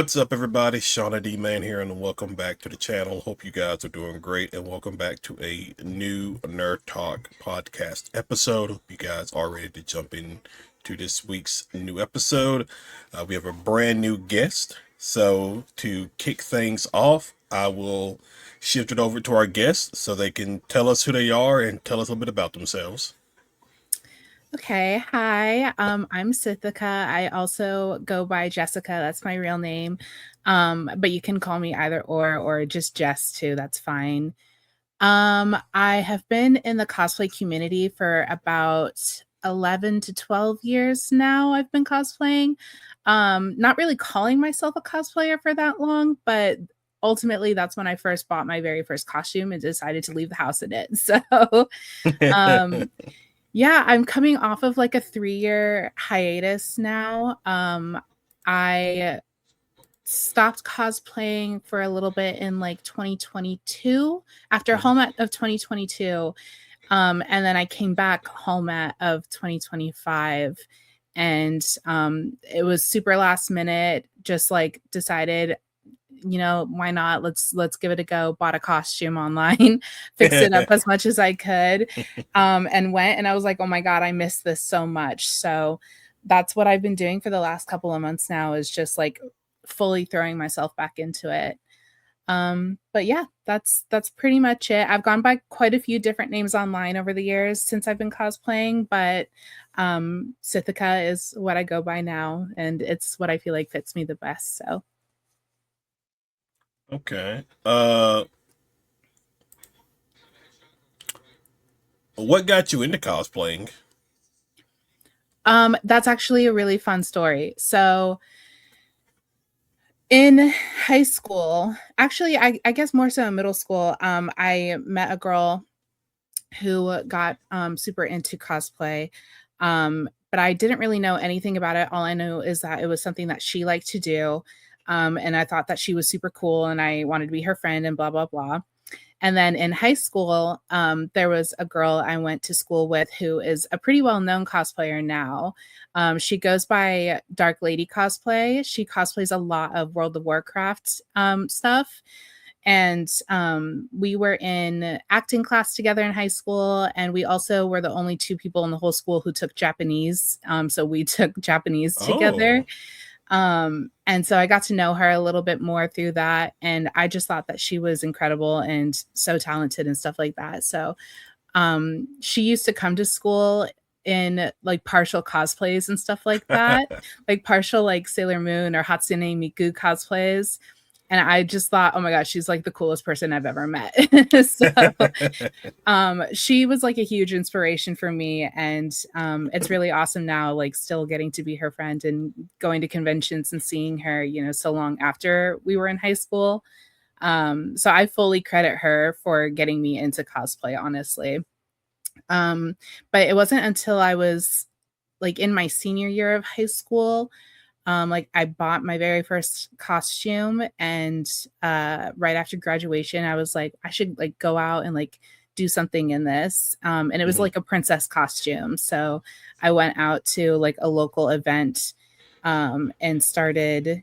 What's up, everybody? Shauna D Man here, and welcome back to the channel. Hope you guys are doing great, and welcome back to a new Nerd Talk podcast episode. Hope you guys are ready to jump in to this week's new episode. We have a brand new guest, so to kick things off, I will shift it over to our guests so they can tell us who they are and tell us a little bit about themselves. Okay, hi. I'm Sithyka. I also go by Jessica. That's my real name. But you can call me either or just Jess too. That's fine. I have been in the cosplay community for about 11 to 12 years now. I've been cosplaying. Not really calling myself a cosplayer for that long, but ultimately that's when I first bought my very first costume and decided to leave the house in it. So, um yeah, I'm coming off of like a 3-year hiatus now. I stopped cosplaying for a little bit in like 2022 after Hallmat of 2022. And then I came back Hallmat of 2025 and it was super last minute, just like decided why not? Let's give it a go. Bought a costume online, fixed it up as much as I could, and went. And I was like, oh my god, I miss this so much. So that's what I've been doing for the last couple of months now, is just like fully throwing myself back into it. But yeah, that's pretty much it. I've gone by quite a few different names online over the years since I've been cosplaying, but Sithyka is what I go by now, and it's what I feel like fits me the best. So Okay. What got you into cosplaying? That's actually a really fun story. So in high school, actually, I guess more so in middle school, I met a girl who got super into cosplay. But I didn't really know anything about it. All I know is that it was something that she liked to do. And I thought that she was super cool and I wanted to be her friend and blah, blah, blah. And then in high school, there was a girl I went to school with who is a pretty well-known cosplayer now. She goes by Dark Lady Cosplay. She cosplays a lot of World of Warcraft stuff. And we were in acting class together in high school, and we also were the only two people in the whole school who took Japanese. So we took Japanese together. Oh, And so I got to know her a little bit more through that. And I just thought that she was incredible and so talented and stuff like that. So she used to come to school in like partial cosplays and stuff like that, like partial like Sailor Moon or Hatsune Miku cosplays. And I just thought, oh my gosh, she's like the coolest person I've ever met. So she was like a huge inspiration for me, and it's really awesome now, like still getting to be her friend and going to conventions and seeing her, so long after we were in high school. So I fully credit her for getting me into cosplay, honestly. um but it wasn't until I was like in my senior year of high school, like I bought my very first costume, and right after graduation I was like, I should like go out and like do something in this. And it was mhm. like a princess costume. So I went out to like a local event, and started,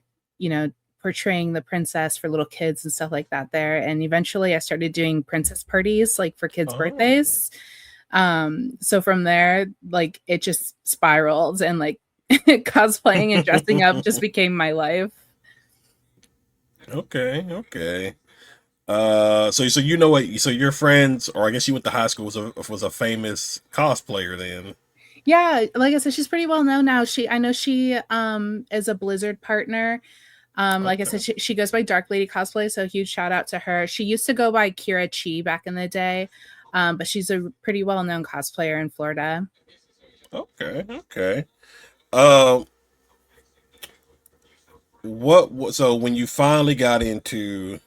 portraying the princess for little kids and stuff like that there. And eventually I started doing princess parties like for kids' Oh, birthdays. So from there, like it just spiraled, and like cosplaying and dressing up just became my life. okay, okay. So you know what? So your friends, or I guess you went to high school, was a famous cosplayer then. Yeah, like I said, she's pretty well known now. I know she is a Blizzard partner. Like I said, Okay, she goes by Dark Lady Cosplay, so huge shout out to her. She used to go by Kira Chi back in the day, but she's a pretty well known cosplayer in Florida. okay, okay. Um, so when you finally got into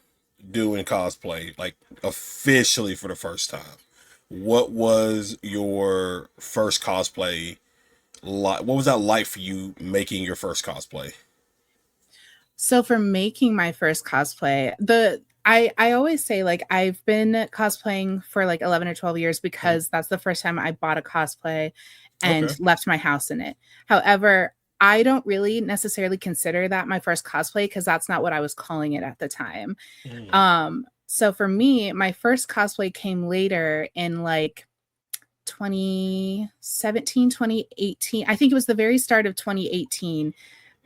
doing cosplay, like officially for the first time, what was your first cosplay like? What was that like for you making your first cosplay? So for making my first cosplay, I always say like I've been cosplaying for like 11 or 12 years Mhm. because that's the first time I bought a cosplay and Okay. left my house in it. However, I don't really necessarily consider that my first cosplay because that's not what I was calling it at the time. Mm. So for me, my first cosplay came later in like 2017, 2018. I think it was the very start of 2018.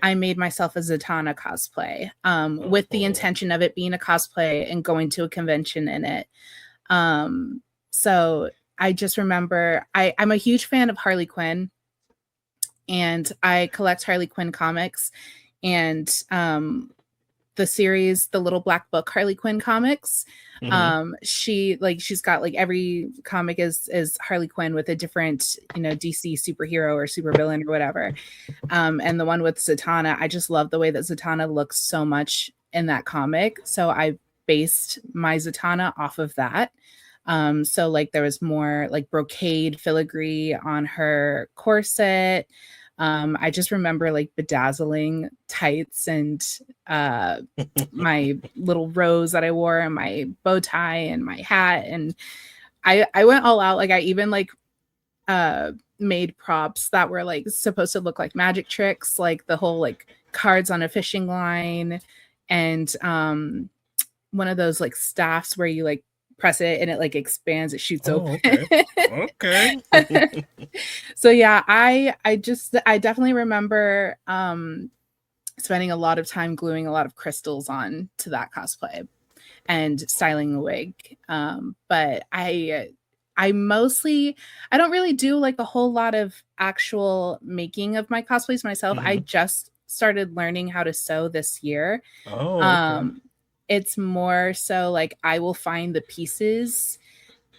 I made myself a Zatanna cosplay with the Oh, intention of it being a cosplay and going to a convention in it. Um, so I just remember I'm a huge fan of Harley Quinn, and I collect Harley Quinn comics. And the series, the Little Black Book Harley Quinn comics. hmm. She's got like every comic is Harley Quinn with a different, DC superhero or supervillain or whatever. And the one with Zatanna, I just love the way that Zatanna looks so much in that comic. So I based my Zatanna off of that. So like there was more like brocade filigree on her corset. I just remember like bedazzling tights and uh, my little rose that I wore and my bow tie and my hat. And I went all out. Like I even like uh made props that were like supposed to look like magic tricks, like the whole like cards on a fishing line, and one of those like staffs where you like press it and it like expands, it shoots Oh, open. okay. Okay. So yeah, I definitely remember spending a lot of time gluing a lot of crystals on to that cosplay and styling the wig. But I don't really do like a whole lot of actual making of my cosplays myself. I Hmm. just started learning how to sew this year. Oh, okay. Um, it's more so like I will find the pieces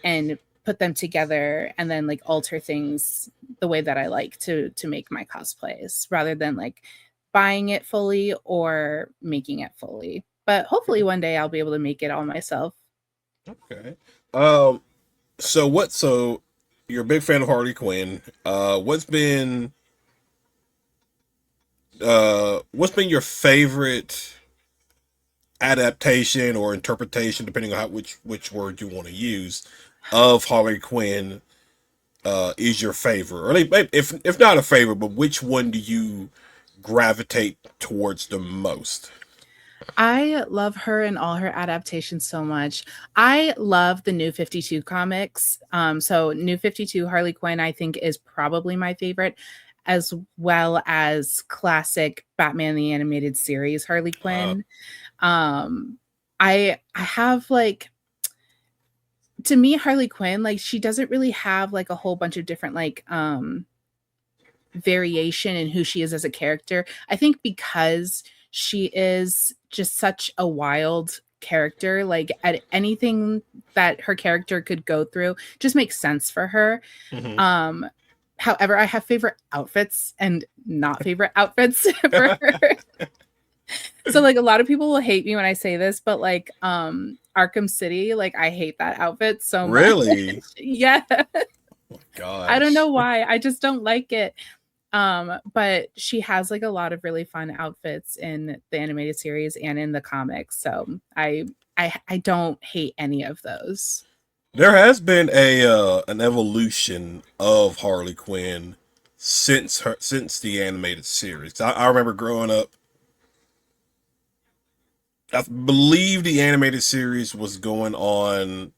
and put them together and then like alter things the way that I like to make my cosplays rather than like buying it fully or making it fully. But hopefully one day I'll be able to make it all myself. Okay. Um, so you're a big fan of Harley Quinn. What's been your favorite adaptation or interpretation, depending on which word you want to use, of Harley Quinn is your favorite? Or like, if not a favorite, but which one do you gravitate towards the most? I love her and all her adaptations so much. I love the New 52 comics. So New 52 Harley Quinn, I think, is probably my favorite, as well as classic Batman the Animated Series Harley Uh, Quinn. Um, I have like, to me, Harley Quinn, like she doesn't really have like a whole bunch of different like variation in who she is as a character. I think because she is just such a wild character, like at anything that her character could go through just makes sense for her. mhm. Um However, I have favorite outfits and not favorite outfits for her. So like a lot of people will hate me when I say this, but like Arkham City, like I hate that outfit so much. Really? Yeah. I don't know Gosh. why. I just don't like it. But she has like a lot of really fun outfits in the animated series and in the comics. So I don't hate any of those. There has been a an evolution of Harley Quinn since the animated series. I remember growing up. I believe the animated series was going on.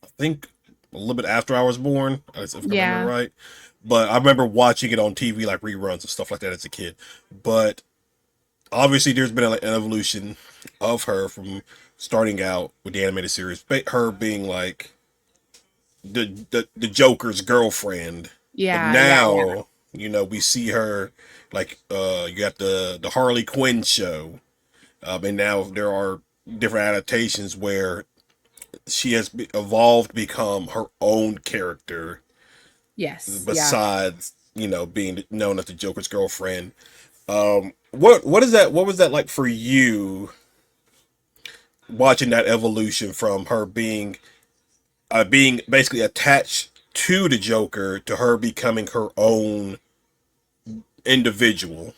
I think a little bit after I was born, if I remember Yeah. right. But I remember watching it on TV, like reruns and stuff like that as a kid. But obviously, there's been an evolution of her from starting out with the animated series, her being like the Joker's girlfriend, but Yeah, yeah, yeah. now we see her like you got the Harley Quinn show, and now there are different adaptations where she has evolved, become her own character Yes, yeah. besides being known as the Joker's girlfriend. What is that? What was that like for you watching that evolution from her being basically attached to the Joker to her becoming her own individual?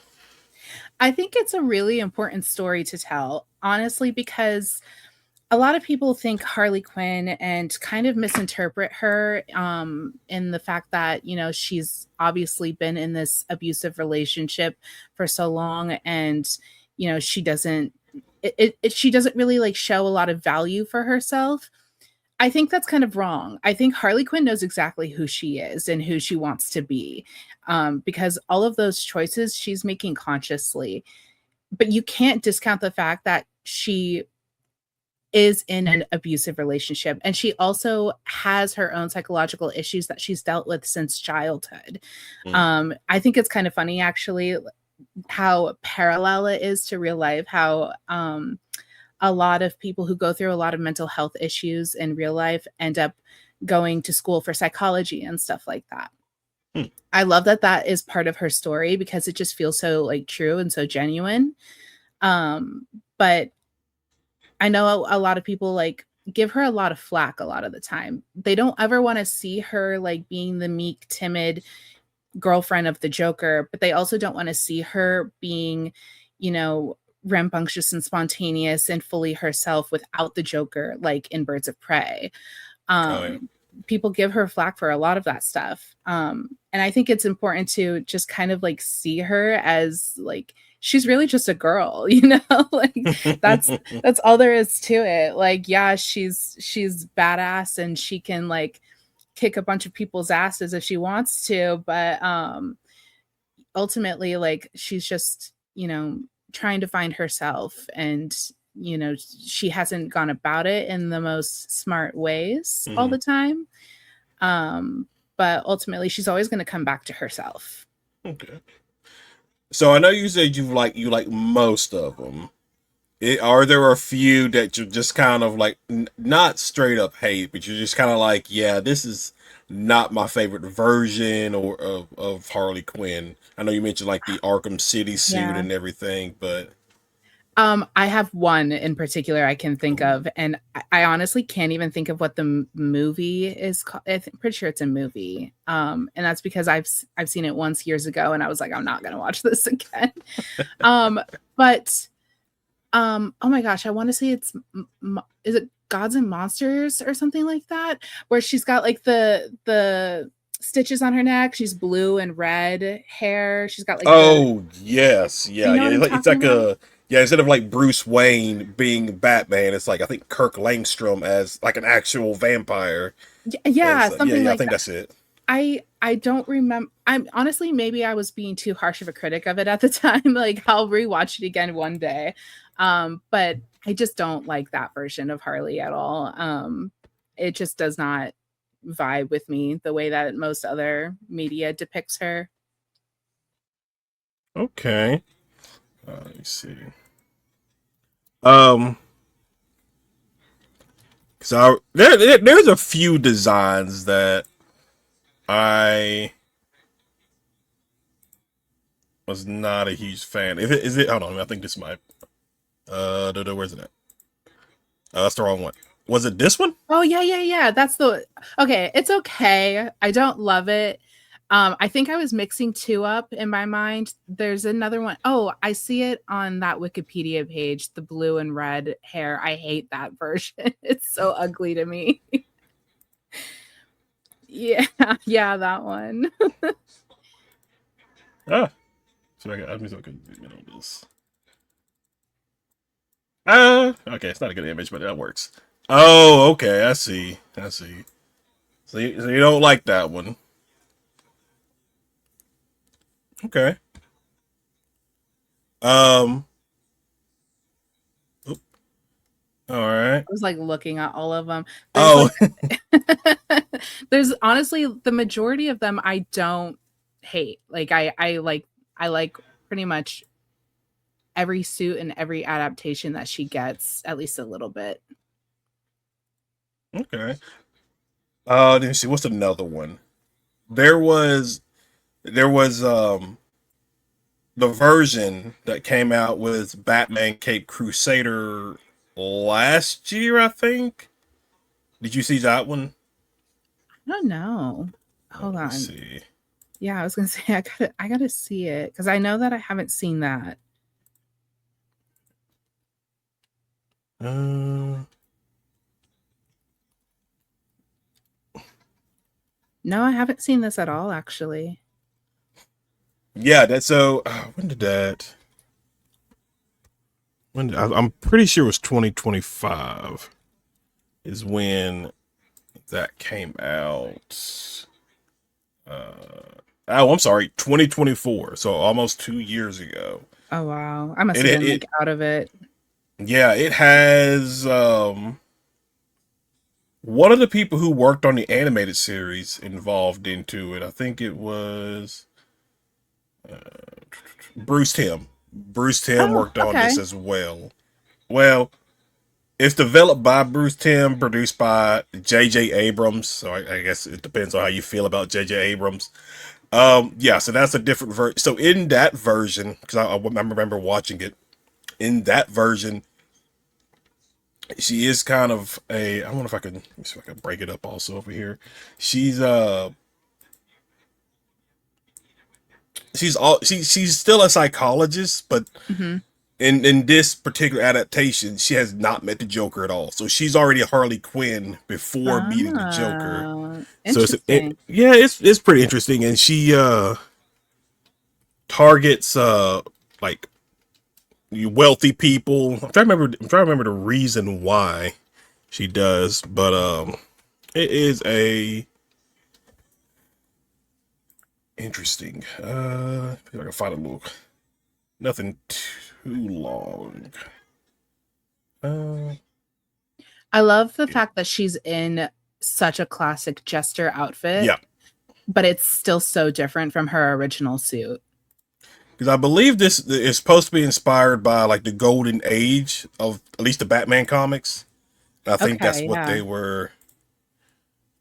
I think it's a really important story to tell, honestly, because a lot of people think Harley Quinn and kind of misinterpret her in the fact that, you know, she's obviously been in this abusive relationship for so long, and, you know, she doesn't really like show a lot of value for herself. I think that's kind of wrong. I think Harley Quinn knows exactly who she is and who she wants to be, because all of those choices she's making consciously. But you can't discount the fact that she is in an abusive relationship, and she also has her own psychological issues that she's dealt with since childhood. Mm, I think it's kind of funny actually how parallel it is to real life, how a lot of people who go through a lot of mental health issues in real life end up going to school for psychology and stuff like that. mm, I love that that is part of her story because it just feels so like true and so genuine. But I know a lot of people like give her a lot of flack a lot of the time. They don't ever want to see her like being the meek, timid girlfriend of the Joker, but they also don't want to see her being, you know, rambunctious and spontaneous and fully herself without the Joker, like in Birds of Prey. oh yeah. People give her flack for a lot of that stuff. And I think it's important to just kind of like see her as like she's really just a girl, you know? Like that's all there is to it. Like, yeah, she's badass and she can like kick a bunch of people's asses if she wants to, but ultimately like she's just, you know, trying to find herself, and you know, she hasn't gone about it in the most smart ways all Mhm. the time. um but ultimately she's always going to come back to herself. Okay. So I know you said you like most of them. Are there a few that you're just kind of like not straight up hate, but you're just kind of like, yeah, this is not my favorite version or of Harley Quinn. I know you mentioned like the Arkham City suit Yeah. and everything, but I have one in particular I can think ooh, of, and I honestly can't even think of what the movie is called. I'm pretty sure it's a movie, and that's because I've seen it once years ago, and I was like, I'm not gonna watch this again. um, but oh my gosh, I want to say it's is it Gods and Monsters or something like that, where she's got like the stitches on her neck. She's blue and red hair. She's got like the. oh yes, Do yeah, you know yeah. what I'm It's talking like about? a yeah. Instead of like Bruce Wayne being Batman, it's like I think Kirk Langstrom as like an actual vampire. And Yeah, so, yeah, something yeah, I like think that. that's it. I don't remember. I'm honestly maybe I was being too harsh of a critic of it at the time. Like I'll rewatch it again one day. But I just don't like that version of Harley at all. It just does not vibe with me the way that most other media depicts her. Okay. Let me see. Um, so there's a few designs that I was not a huge fan. If it is it, hold on. I think this might. Where's it at? That's the wrong one. Was it this one? Oh yeah, yeah, yeah. That's the okay. It's okay. I don't love it. I think I was mixing two up in my mind. There's another one. Oh, I see it on that Wikipedia page. The blue and red hair. I hate that version. It's so ugly to me. Yeah, yeah, that one. Ah, so I mean, so I can zoom in on this. Okay, it's not a good image, but that works. Oh, okay, I see. I see. So you don't like that one? Okay. Um. Oop, all right. I was like looking at all of them. There's Oh, like, there's honestly the majority of them I don't hate. Like I like pretty much every suit and every adaptation that she gets at least a little bit. okay. Let me see. What's another one? There was the version that came out with Batman Cape Crusader last year, I think. Did you see that one? I don't know. Hold Let me on. see. Yeah, I was gonna say I gotta see it because I know that I haven't seen that. Uh, No, I haven't seen this at all, actually. Yeah, that's so. When did that? I'm pretty sure it was 2025 is when that came out. Oh, I'm sorry, 2024. So almost 2 years ago. Oh wow, I must It have been it like out of it. yeah, it has one of the people who worked on the animated series involved into it. I think it was Bruce Timm. Bruce Timm Oh, worked on this okay. as well. Well, it's developed by Bruce Timm, produced by J.J. Abrams. So I guess it depends on how you feel about J.J. Abrams. Yeah, so that's a different version. So in that version, because I remember watching it, in that version, she is kind of a. I wonder if I can. Let me see if I can break it up also over here. She's she's still a psychologist, but Hmm. in this particular adaptation, she has not met the Joker at all. So she's already a Harley Quinn before meeting the Joker. Oh, So interesting. yeah, it's pretty interesting, and she targets like you wealthy people. I'm trying to remember the reason why she does, but it is a interesting. If I can find a little, nothing too long. Uh, I love the fact that she's in such a classic jester outfit, yeah, but it's still so different from her original suit. because I believe this is supposed to be inspired by like the golden age of at least the Batman comics. I think that's Okay, what yeah. they were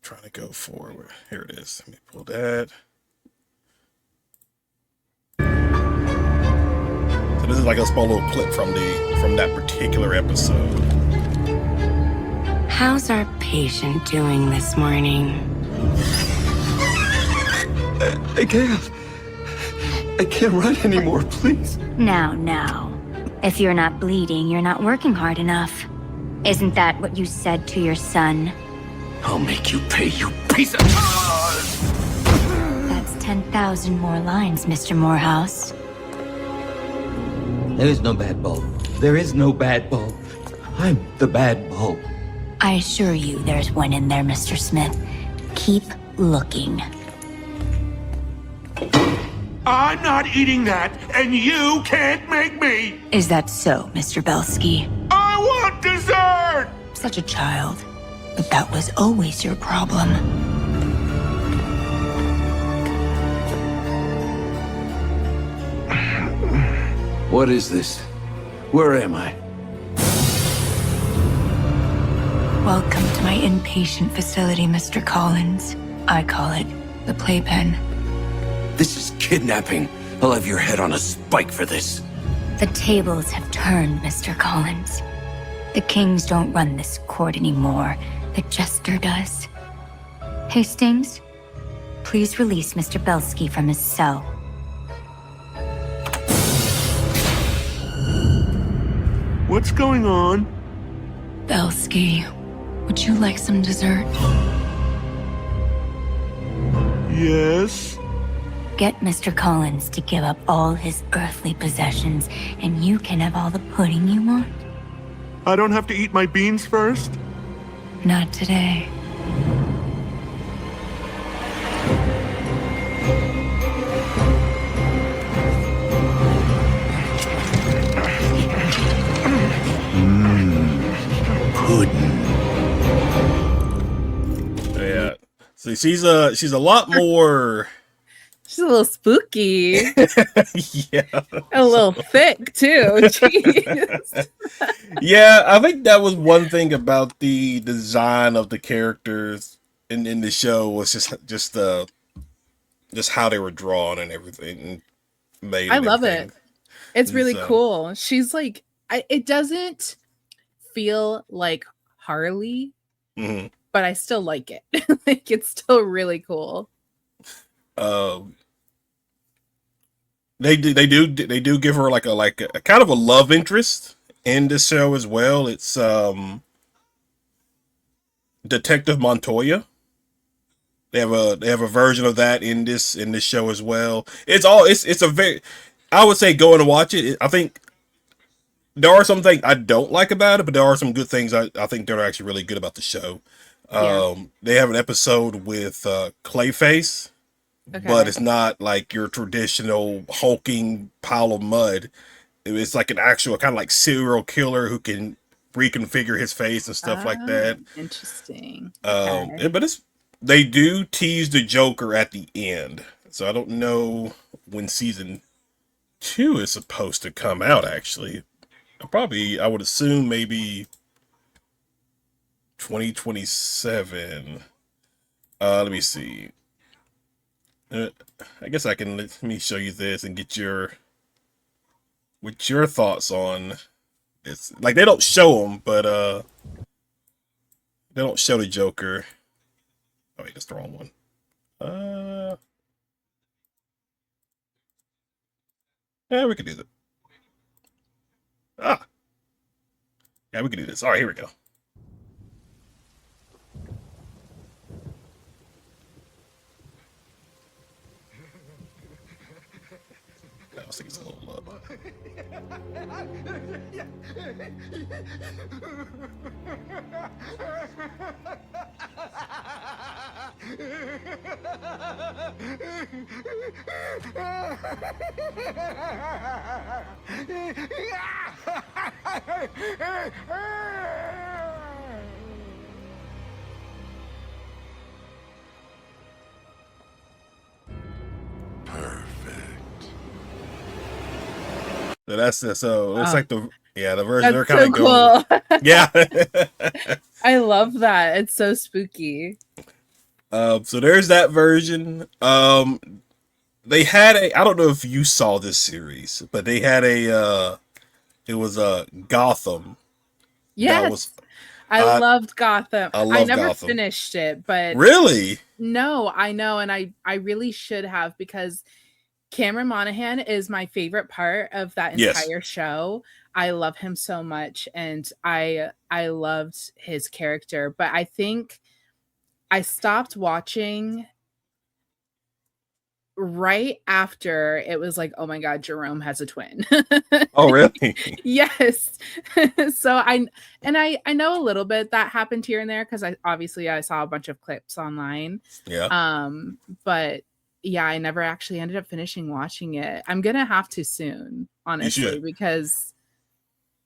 trying to go for. Here it is. Let me pull that. So this is like a small little clip from that particular episode. How's our patient doing this morning? I can't. I can't run anymore, please. Now. If you're not bleeding, you're not working hard enough. Isn't that what you said to your son? I'll make you pay, you piece of... That's 10,000 more lines, Mr. Morehouse. There is no bad bulb. There is no bad bulb. I'm the bad bulb. I assure you there's one in there, Mr. Smith. Keep looking. I'm not eating that, and you can't make me! Is that so, Mr. Belsky? I want dessert! Such a child. But that was always your problem. What is this? Where am I? Welcome to my inpatient facility, Mr. Collins. I call it the playpen. This is kidnapping. I'll have your head on a spike for this. The tables have turned, Mr. Collins. The kings don't run this court anymore. The jester does. Hastings, please release Mr. Belsky from his cell. What's going on? Belsky, would you like some dessert? Yes? Get Mr. Collins to give up all his earthly possessions, and you can have all the pudding you want. I don't have to eat my beans first? Not today. Pudding. Yeah. See, she's a lot more. She's a little spooky, Yeah. a little thick too. Jeez. Yeah, I think that was one thing about the design of the characters in the show was just how they were drawn and everything and made I and love it. everything. It's And really so, cool. She's like, it doesn't feel like Harley, mhm. but I still like it. Like it's still really cool. um, they do give her like a kind of a love interest in this show as well. It's Detective Montoya they have a version of that in this show as well. It's a very, I would say go and watch it. I think there are some things I don't like about it, but there are some good things I think that are actually really good about the show. Yeah. They have an episode with Clayface, but Okay. it's not like your traditional hulking pile of mud. It's like an actual kind of like serial killer who can reconfigure his face and stuff like Oh, that. interesting. Okay. But they do tease the Joker at the end, so I don't know when season 2 is supposed to come out. Actually, probably I would assume maybe 2027. Let me see. Uh, I guess I can let me show you this and get your thoughts on it's like they don't show them, but they don't show the Joker. Oh wait, that's the wrong one. Uh, yeah, we could do that. Ah, yeah, we can do this. All right, here we go. I was thinking it's a little low. So so it's Oh, like the version they're that's kind so of going. cool. Yeah. I love that. It's so spooky. So there's that version. They had I don't know if you saw this series, but they had it was Gotham. That was Yes. I I loved Gotham. I I love never Gotham. finished it, but Really? no, I know, and I really should have because Cameron Monaghan is my favorite part of that Yes. entire show. I love him so much, and I loved his character, but I think I stopped watching right after it was like, "Oh my god, Jerome has a twin." Oh, really? Yes. So I know a little bit that happened here and there because I saw a bunch of clips online. Yeah. But yeah, I never actually ended up finishing watching it. I'm gonna have to soon, You honestly, should. because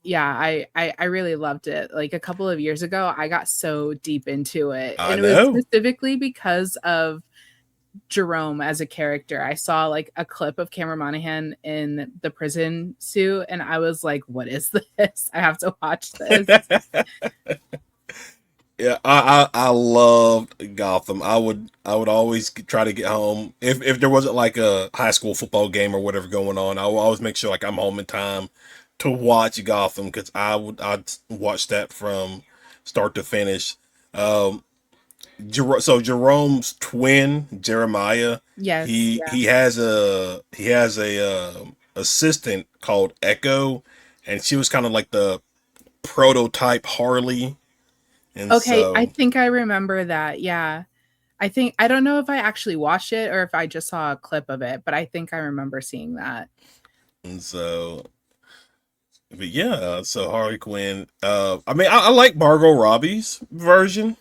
yeah, I really loved it. Like a couple of years ago, I got so deep into it, I and it was know. specifically because of Jerome as a character. I saw like a clip of Cameron Monaghan in the prison suit, and I was like, "What is this? I have to watch this." Yeah, I loved Gotham. I would always try to get home if there wasn't like a high school football game or whatever going on. I would always make sure like I'm home in time to watch Gotham because I'd watch that from start to finish. Um, so Jerome's twin Jeremiah, Yes, he yeah. he has a assistant called Echo, and she was kind of like the prototype Harley, and Okay, I so. think I remember that. Yeah. I don't know if I actually watched it or if I just saw a clip of it, but I think I remember seeing that. And so, but yeah, so Harley Quinn. I mean, I like Margot Robbie's version.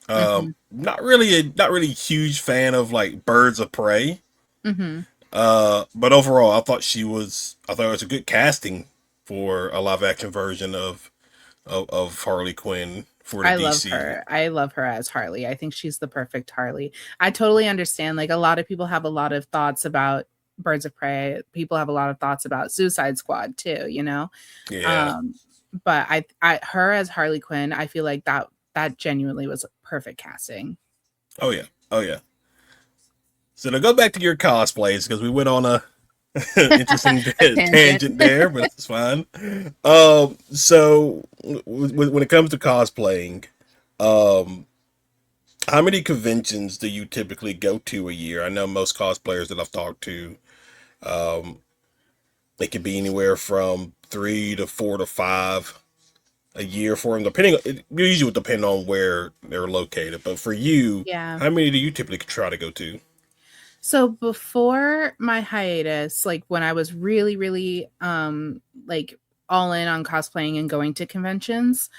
Mhm. Not really huge fan of like Birds of Prey. Mhm. But overall, I thought it was a good casting for a live action version of Harley Quinn for the I love DC. her. I love her as Harley. I think she's the perfect Harley. I totally understand. Like a lot of people have a lot of thoughts about Birds of Prey. People have a lot of thoughts about Suicide Squad too, you know? Yeah. Um, but I her as Harley Quinn, I feel like that genuinely was perfect casting. Oh yeah. Oh yeah. So to go back to your cosplays, because we went on a interesting A tangent. tangent there, but it's fine. So when it comes to cosplaying, um, how many conventions do you typically go to a year? I know most cosplayers that I've talked to, um, it could be anywhere from 3 to 4 to 5. a year for them? Depending, it usually would depend on where they're located. But for you, Yeah. how many do you typically try to go to? So before my hiatus, like when I was really, really like all in on cosplaying and going to conventions,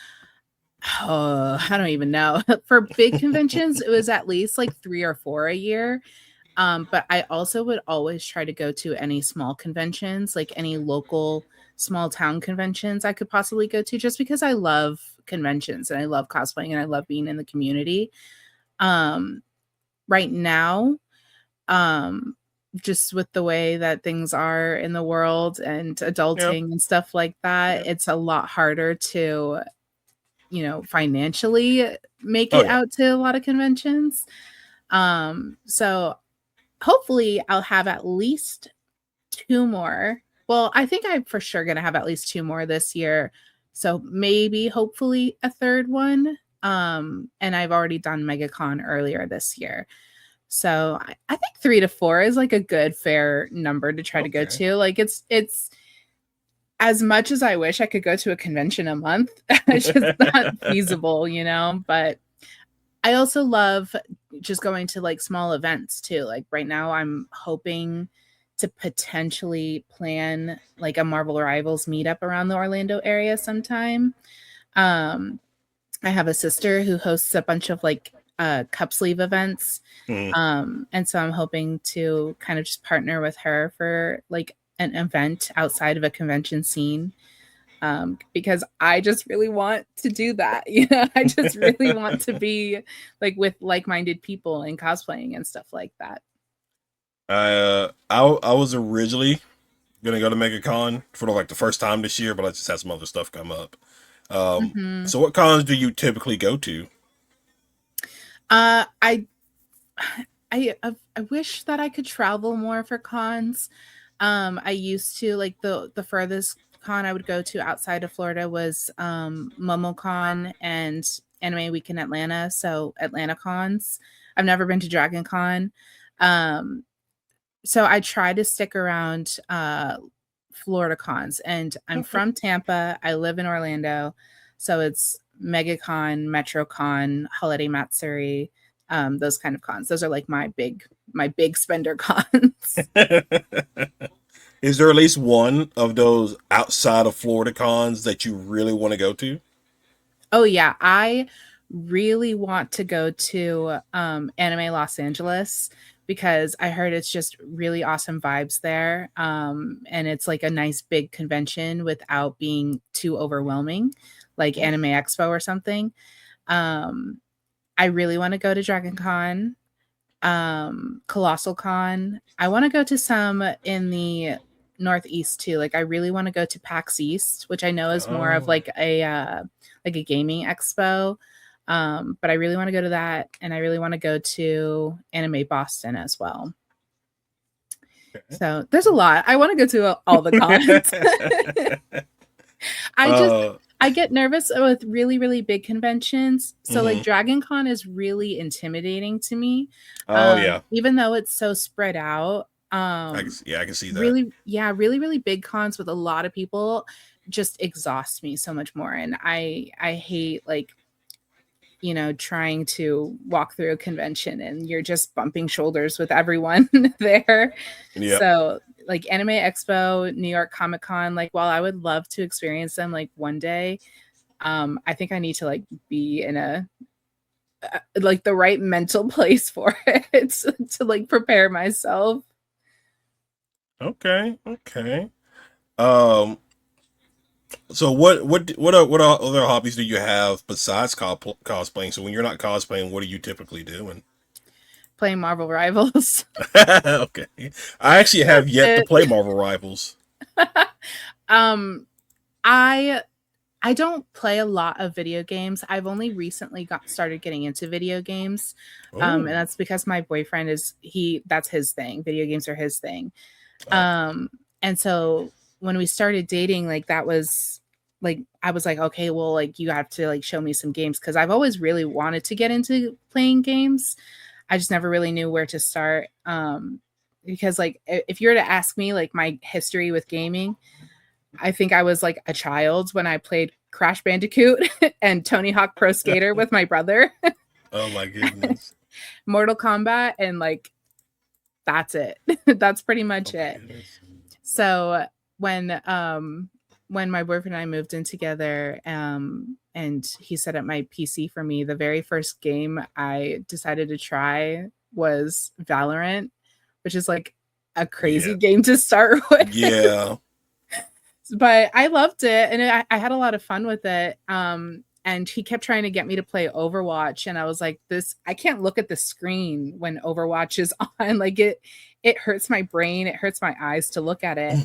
oh, I don't even know. For big conventions, it was at least like 3 or 4 a year. But I also would always try to go to any small conventions, like any local small town conventions I could possibly go to, just because I love conventions and I love cosplaying and I love being in the community. Um, right now, um, just with the way that things are in the world and Yeah. adulting and stuff like that, Yeah. it's a lot harder to, financially make Oh it yeah. out to a lot of conventions. So hopefully I'll have at least 2 more. Well, I think I'm for sure gonna have at least 2 more this year. So maybe hopefully a third one. And I've already done MegaCon earlier this year. So I think 3 to 4 is like a good fair number to try to go Okay. to. Like it's as much as I wish I could go to a convention a month, it's just not feasible, but I also love just going to like small events too. Like right now, I'm hoping to potentially plan like a Marvel Rivals meetup around the Orlando area sometime. Um, I have a sister who hosts a bunch of like cup sleeve events. Mhm. And so I'm hoping to kind of just partner with her for like an event outside of a convention scene, because I just really want to do that. I just really want to be like with like-minded people and cosplaying and stuff like that. I was originally gonna go to MegaCon for like the first time this year, but I just had some other stuff come up. Mhm. So what cons do you typically go to? Uh, I I wish that I could travel more for cons. I used to like the furthest con I would go to outside of Florida was MomoCon and Anime Week in Atlanta, so Atlanta cons. I've never been to Dragon Con. Um, so I try to stick around Florida cons, and I'm Okay. from Tampa. I live in Orlando, so it's MegaCon, MetroCon, Holiday Matsuri, those kind of cons. Those are like my big spender cons. Is there at least one of those outside of Florida cons that you really want to go to? Oh yeah, I really want to go to Anime Los Angeles because I heard it's just really awesome vibes there. And it's like a nice big convention without being too overwhelming, like Oh, Anime Expo or something. Um, I really want to go to Dragon Con, Colossal Con. I want to go to some in the Northeast too. Like I really want to go to PAX East, which I know is more of oh, like a gaming expo. But I really want to go to that, and I really want to go to Anime Boston as well. So there's a lot. I want to go to all the cons. okay. I just uh, I get nervous with really, really big conventions. So like mhm. Dragon Con is really intimidating to me. Oh yeah, Even though it's so spread out. yeah, I can see that. Really, yeah, really, really big cons with a lot of people just exhaust me so much more. And I hate like, trying to walk through a convention and you're just bumping shoulders with everyone there. Yep. So like Anime Expo, New York Comic Con, like while I would love to experience them like one day, I think I need to like be in a like the right mental place for it to like prepare myself. Okay. Okay. Um. So what other hobbies do you have besides cosplaying? So when you're not cosplaying, what are you typically doing? Playing Marvel Rivals. Okay. I actually That's have yet to it. play Marvel Rivals. um I I don't play a lot of video games. I've only recently got started getting into video games. And Oh. that's because my boyfriend that's his thing. Video games are his thing. Okay. Um, and so when we started dating, like that was like I was like, okay, well, like you have to like show me some games because I've always really wanted to get into playing games. I just never really knew where to start. Because like if you were to ask me like my history with gaming, I think I was like a child when I played Crash Bandicoot and Tony Hawk Pro Skater with my brother. Oh my goodness. Mortal Kombat, and like that's it. That's pretty Oh much my it. goodness. So when my boyfriend and I moved in together, and he set up my PC for me, the very first game I decided to try was Valorant, which is like a crazy Yeah. game to start with. Yeah. But I loved it, and I had a lot of fun with it. And he kept trying to get me to play Overwatch, and I was like, "This, I can't look at the screen when Overwatch is on. Like it hurts my brain, it hurts my eyes to look at it."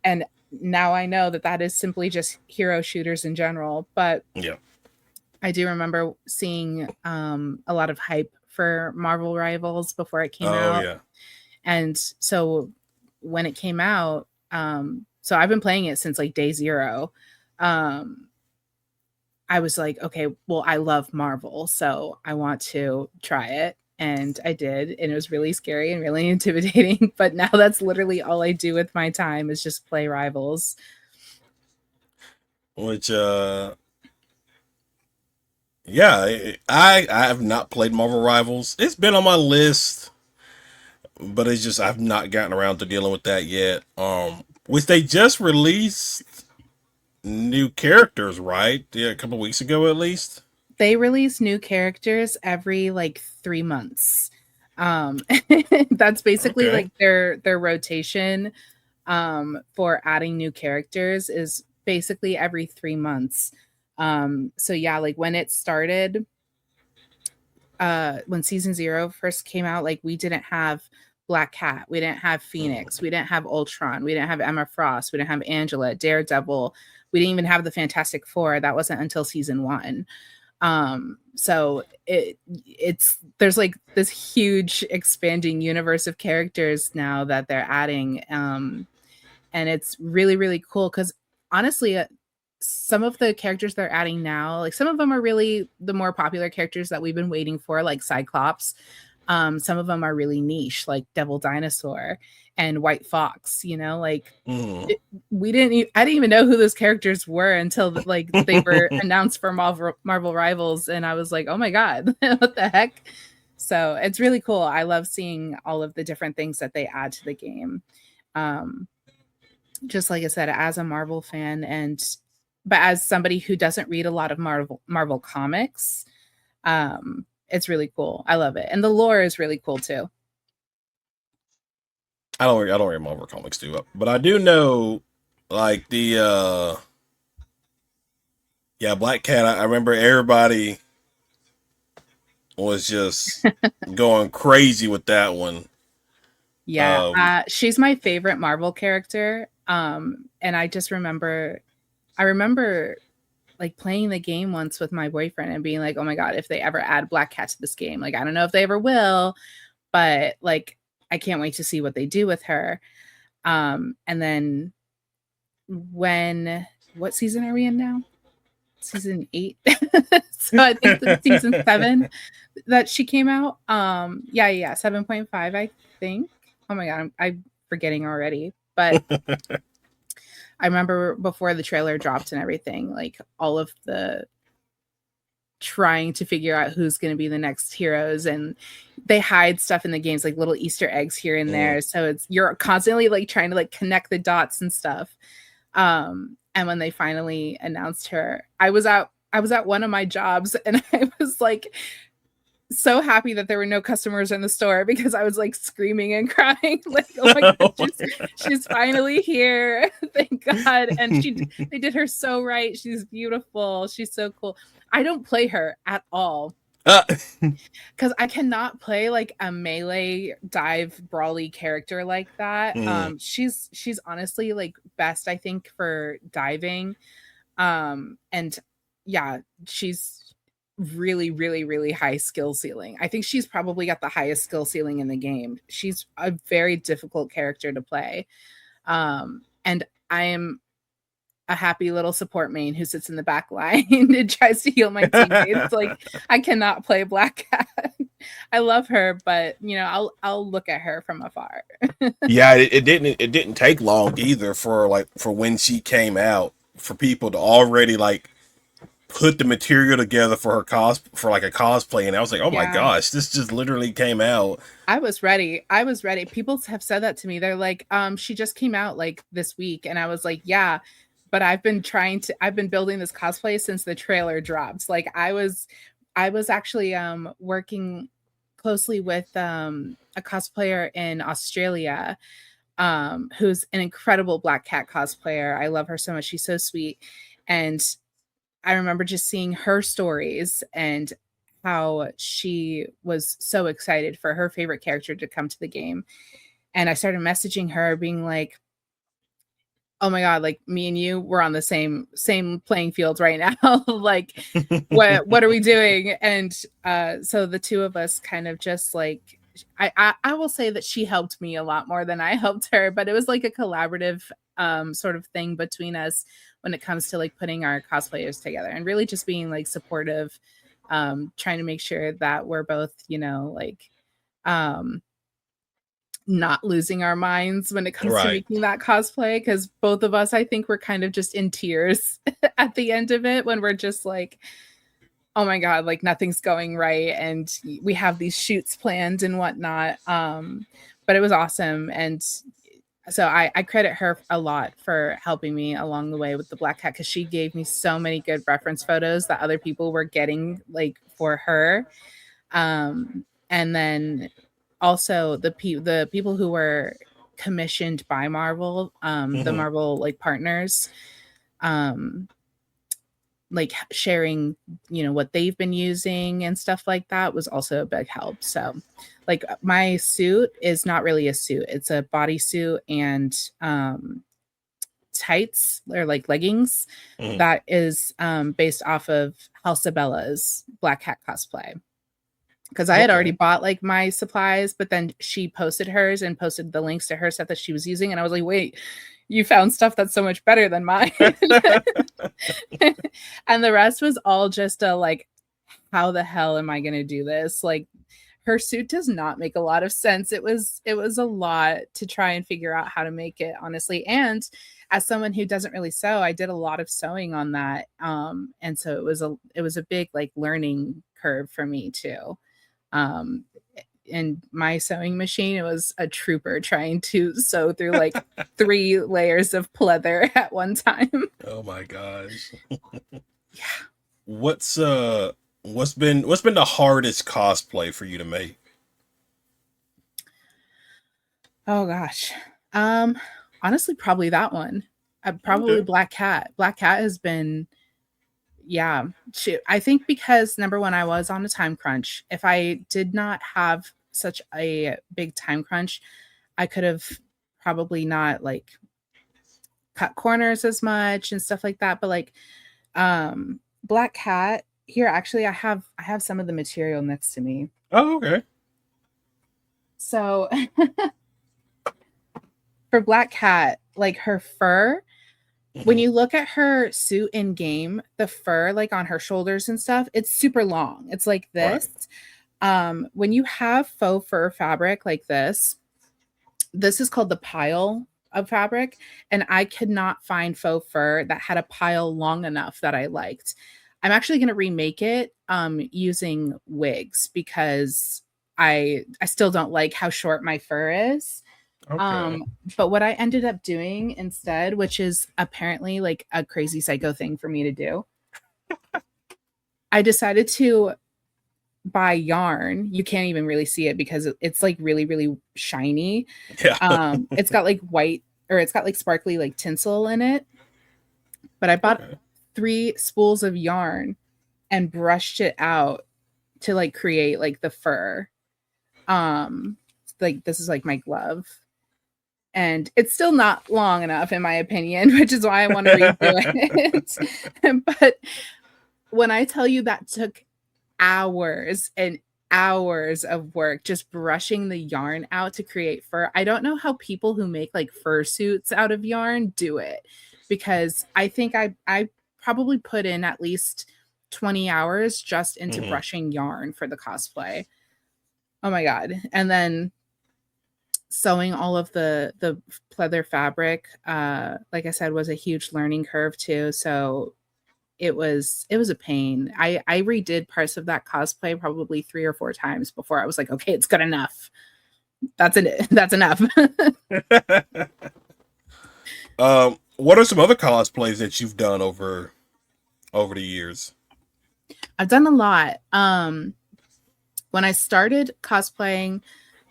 And now I know that that is simply just hero shooters in general. But Yeah. I do remember seeing a lot of hype for Marvel Rivals before it came Oh out, yeah. and so when it came out, so I've been playing it since like day zero. Um, I was like, okay, well, I love Marvel, so I want to try it. And I did, and it was really scary and really intimidating. But now that's literally all I do with my time is just play Rivals. Which yeah, I have not played Marvel Rivals. It's been on my list, but it's just I've not gotten around to dealing with that yet. Which they just released new characters, right? Yeah, a couple weeks ago at least. They release new characters every like 3 months. Um, that's basically Okay. like their rotation for adding new characters is basically every 3 months. So yeah, like when it started, when season 0 first came out, like we didn't have Black Cat, we didn't have Phoenix, we didn't have Ultron, we didn't have Emma Frost, we didn't have Angela, Daredevil, we didn't even have the Fantastic Four. That wasn't until season 1. So it's there's like this huge expanding universe of characters now that they're adding, and it's really really cool because honestly, some of the characters they're adding now, like some of them are really the more popular characters that we've been waiting for, like Cyclops. Some of them are really niche, like Devil Dinosaur and White Fox. You know, like Mm. it, I didn't even know who those characters were until like they were announced for Marvel Rivals, and I was like, oh my god, what the heck. So it's really cool. I love seeing all of the different things that they add to the game. um just like I said, as a Marvel fan, and but as somebody who doesn't read a lot of Marvel comics, it's really cool. I love it, and the lore is really cool too. I don't read Marvel comics too, but I do know like the yeah, Black Cat. I remember everybody was just going crazy with that one. Yeah, Um, she's my favorite Marvel character. And I remember like playing the game once with my boyfriend and being like, "Oh my god, if they ever add Black Cat to this game, like I don't know if they ever will, but like I can't wait to see what they do with her." And then when what season are we in now? Season 8. So I think the season 7 that she came out. Yeah, 7.5, I think. Oh my god, I'm forgetting already. But I remember before the trailer dropped and everything, like all of the trying to figure out who's going to be the next heroes, and they hide stuff in the games like little Easter eggs here and mm. there, so it's you're constantly like trying to like connect the dots and stuff. And when they finally announced her, I was at one of my jobs, and I was like so happy that there were no customers in the store because I was like screaming and crying like, oh my god, she's finally here. Thank god. And they did her so right. She's beautiful, she's so cool. I don't play her at all Uh, because I cannot play like a melee dive brawly character like that. mm. She's honestly like best, I think, for diving. And yeah, she's really, really, really high skill ceiling. I think she's probably got the highest skill ceiling in the game. She's a very difficult character to play. And I am a happy little support main who sits in the back line and tries to heal my teammates. Like I cannot play Black Cat. I love her, but you know, I'll look at her from afar. Yeah, it didn't take long either for when she came out for people to already like put the material together for her for like a cosplay, and I was like, oh my Yeah. gosh, this just literally came out. I was ready. I was ready. People have said that to me. They're like, she just came out like this week. And I was like, yeah, but I've been building this cosplay since the trailer dropped. Like I was actually working closely with a cosplayer in Australia, who's an incredible Black Cat cosplayer. I love her so much. She's so sweet. And I remember just seeing her stories and how she was so excited for her favorite character to come to the game. And I started messaging her being like, "Oh my god, like me and you we're on the same playing field right now. Like what are we doing?" And so the two of us kind of just like I will say that she helped me a lot more than I helped her, but it was like a collaborative sort of thing between us when it comes to like putting our cosplayers together and really just being like supportive, trying to make sure that we're both, you know, like um not losing our minds when it comes to Right. making that cosplay, because both of us I think we're kind of just in tears at the end of it when we're just like, oh my god, like nothing's going right and we have these shoots planned and whatnot. But it was awesome. And so I credit her a lot for helping me along the way with the Black Cat, because she gave me so many good reference photos that other people were getting like for her. And then also the people who were commissioned by Marvel, the Hmm. Marvel like partners, um, like sharing, you know, what they've been using and stuff like that was also a big help. So like my suit is not really a suit. It's a bodysuit and tights or like leggings Hmm. that is based off of Halsabella's Black Cat cosplay. Because I had already Okay. bought like my supplies, but then she posted hers and posted the links to her stuff that she was using. And I was like, wait, you found stuff that's so much better than mine. And the rest was all just a like, how the hell am I going to do this? Like, her suit does not make a lot of sense. It was a lot to try and figure out how to make it, honestly. And as someone who doesn't really sew, I did a lot of sewing on that. And so it was a big like learning curve for me too. Um, in my sewing machine, it was a trooper trying to sew through like 3 layers of pleather at one time. Oh my gosh. Yeah. What's what's been the hardest cosplay for you to make? Oh gosh. Um, Honestly, probably that one. Probably Okay. Black Cat. Black Cat has been, yeah. I think because number one, I was on a time crunch. If I did not have such a big time crunch, I could have probably not like cut corners as much and stuff like that. But like Black Cat, here actually I have some of the material next to me. Oh, okay. So for Black Cat, like her fur, when Hmm. you look at her suit in game, the fur like on her shoulders and stuff, it's super long. It's like Right. this. When you have faux fur fabric like this is called the pile of fabric, and I could not find faux fur that had a pile long enough that I liked. I'm actually going to remake it using wigs because I still don't like how short my fur is. Okay. Um, but what I ended up doing instead, which is apparently like a crazy psycho thing for me to do, I decided to buy yarn. You can't even really see it because it's like really, really shiny. Yeah. It's got like white or it's got like sparkly like tinsel in it. But I bought Okay. 3 spools of yarn and brushed it out to like create like the fur. Um, like this is like my glove. And it's still not long enough in my opinion, which is why I want to redo it. But when I tell you that took hours and hours of work just brushing the yarn out to create fur. I don't know how people who make like fursuits out of yarn do it, because I think I probably put in at least 20 hours just into Hmm. brushing yarn for the cosplay. Oh my god. And then sewing all of the pleather fabric, like I said, was a huge learning curve too. So it was a pain. I redid parts of that cosplay probably 3 or 4 times before I was like, okay, it's good enough. That's it. That's enough. What are some other cosplays that you've done over the years? I've done a lot. When I started cosplaying,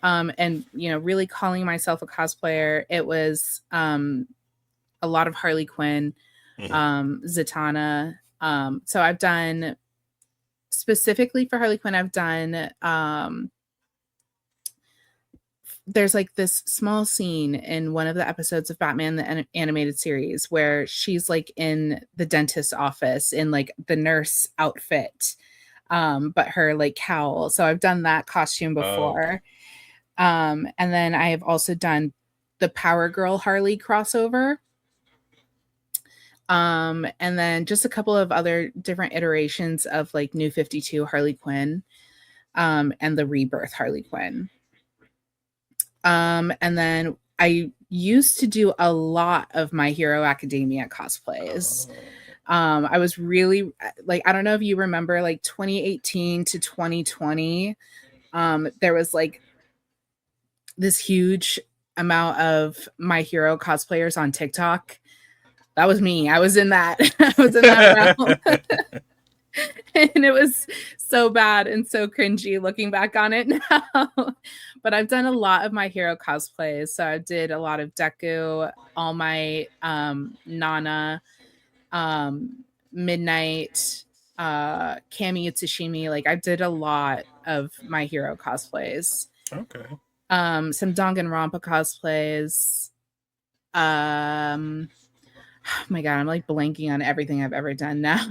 and really calling myself a cosplayer, it was a lot of Harley Quinn, Zatanna. So I've done specifically for Harley Quinn. I've done there's like this small scene in one of the episodes of Batman the animated series where she's like in the dentist's office in like the nurse outfit, but her like cowl. So I've done that costume before. And then I have also done the Power Girl Harley crossover. And then just a couple of other different iterations of like New 52 Harley Quinn, and the Rebirth Harley Quinn. And then I used to do a lot of My Hero Academia cosplays. I was really like, I don't know if you remember, like 2018 to 2020, there was like this huge amount of My Hero cosplayers on TikTok. That was me. I was in that. I was in that realm. And it was so bad and so cringy looking back on it now. But I've done a lot of My Hero cosplays. So I did a lot of Deku, All Might, Nana, Midnight, Kami Utsushimi. Like I did a lot of My Hero cosplays. Okay. Some Danganronpa cosplays. Oh my god, I'm like blanking on everything I've ever done now.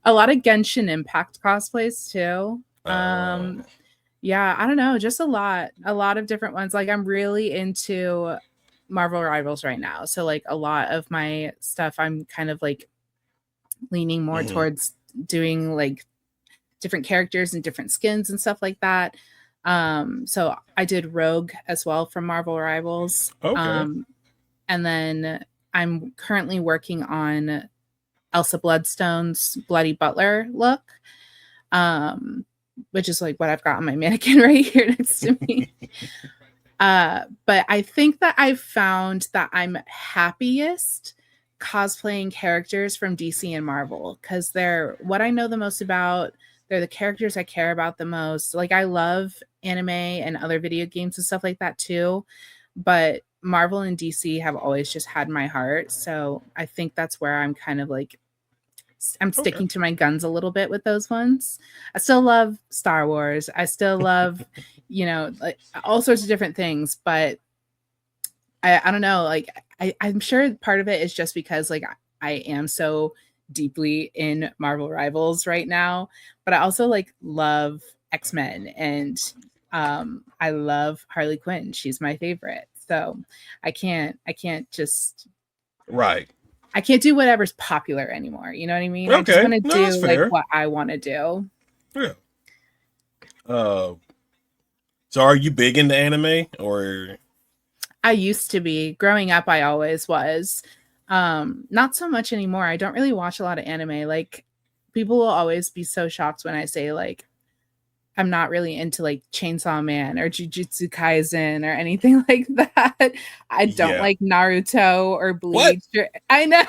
A lot of Genshin Impact cosplays too. Yeah, I don't know, just a lot of different ones. Like I'm really into Marvel Rivals right now. So like a lot of my stuff I'm kind of like leaning more towards doing like different characters and different skins and stuff like that. So I did Rogue as well from Marvel Rivals. Okay. And then I'm currently working on Elsa Bloodstone's Bloody Butler look, which is like what I've got on my mannequin right here next to me. But I think that I've found that I'm happiest cosplaying characters from DC and Marvel because they're what I know the most about. They're the characters I care about the most. Like I love anime and other video games and stuff like that too, but Marvel and DC have always just had my heart. So I think that's where I'm kind of like, I'm sticking to my guns a little bit with those ones. I still love Star Wars. I still love, like all sorts of different things, but I don't know. Like I'm sure part of it is just because like I am so deeply in Marvel Rivals right now, but I also like love X-Men and I love Harley Quinn. She's my favorite. So I can't just right. I can't do whatever's popular anymore. You know what I mean? Okay. I just want to do like fair. What I want to do. Yeah. So are you big into anime or? I used to be. Growing up, I always was. Not so much anymore. I don't really watch a lot of anime. Like people will always be so shocked when I say like I'm not really into like Chainsaw Man or Jujutsu Kaisen or anything like that. I don't like Naruto or Bleach. I know.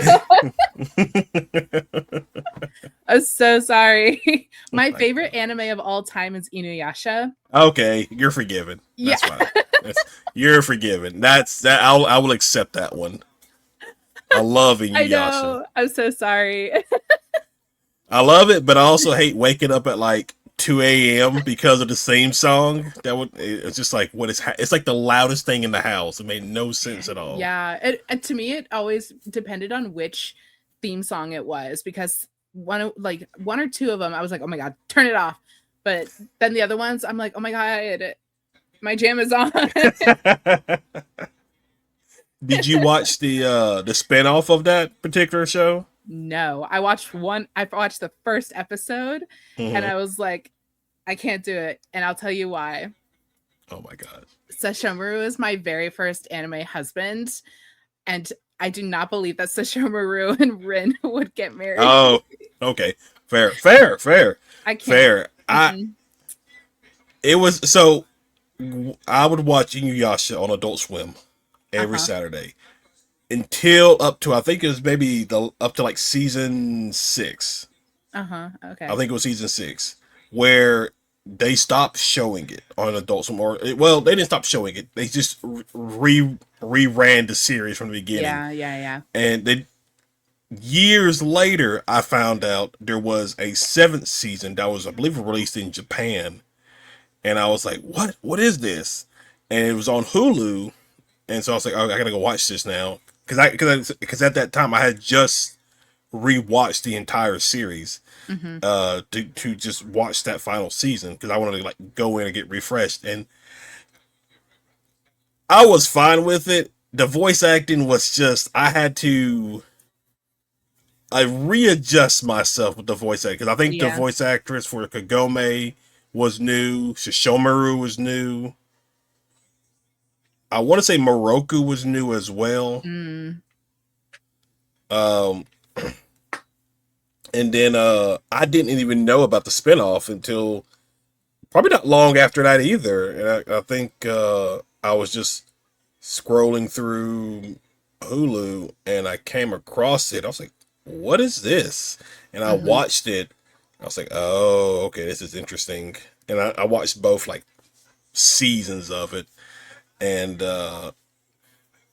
I'm so sorry. My favorite anime of all time is Inuyasha. Okay, you're forgiven. That's fine. You're forgiven. That's that. I will accept that one. I love Inuyasha. I know. I'm so sorry. I love it, but I also hate waking up at like 2 a.m. because of the same song. It's just like it's like the loudest thing in the house. It made no sense at all. Yeah, to me it always depended on which theme song it was because one or two of them I was like, oh my god, turn it off. But then the other ones I'm like, oh my god, my jam is on. Did you watch the spinoff of that particular show? No, I watched the first episode and I was like, I can't do it, and I'll tell you why. Oh my god. Sesshomaru is my very first anime husband, and I do not believe that Sesshomaru and Rin would get married. Oh, okay. Fair. I can't. It was so I would watch Inuyasha on Adult Swim every Uh-huh. Saturday until up to I think it was maybe up to like season 6. Okay. I think it was season 6 where they stopped showing it on Adult Swim, or well, they didn't stop showing it. They just reran the series from the beginning. Yeah. And then years later, I found out there was a 7th season that was, I believe, released in Japan, and I was like, "What? What is this?" And it was on Hulu, and so I was like, "Oh, I gotta go watch this now," because at that time I had just rewatched the entire series to just watch that final season because I wanted to like go in and get refreshed, and I was fine with it. The voice acting was just I readjust myself with the voice acting because I think the Yeah. voice actress for Kagome was new, Shishomaru was new. I want to say Moroku was new as well. Mm. Um, and then I didn't even know about the spinoff until probably not long after that either. And I think I was just scrolling through Hulu and I came across it. I was like, "What is this?" And I Mhm. watched it. I was like, "Oh, okay, this is interesting." And I watched both like seasons of it, and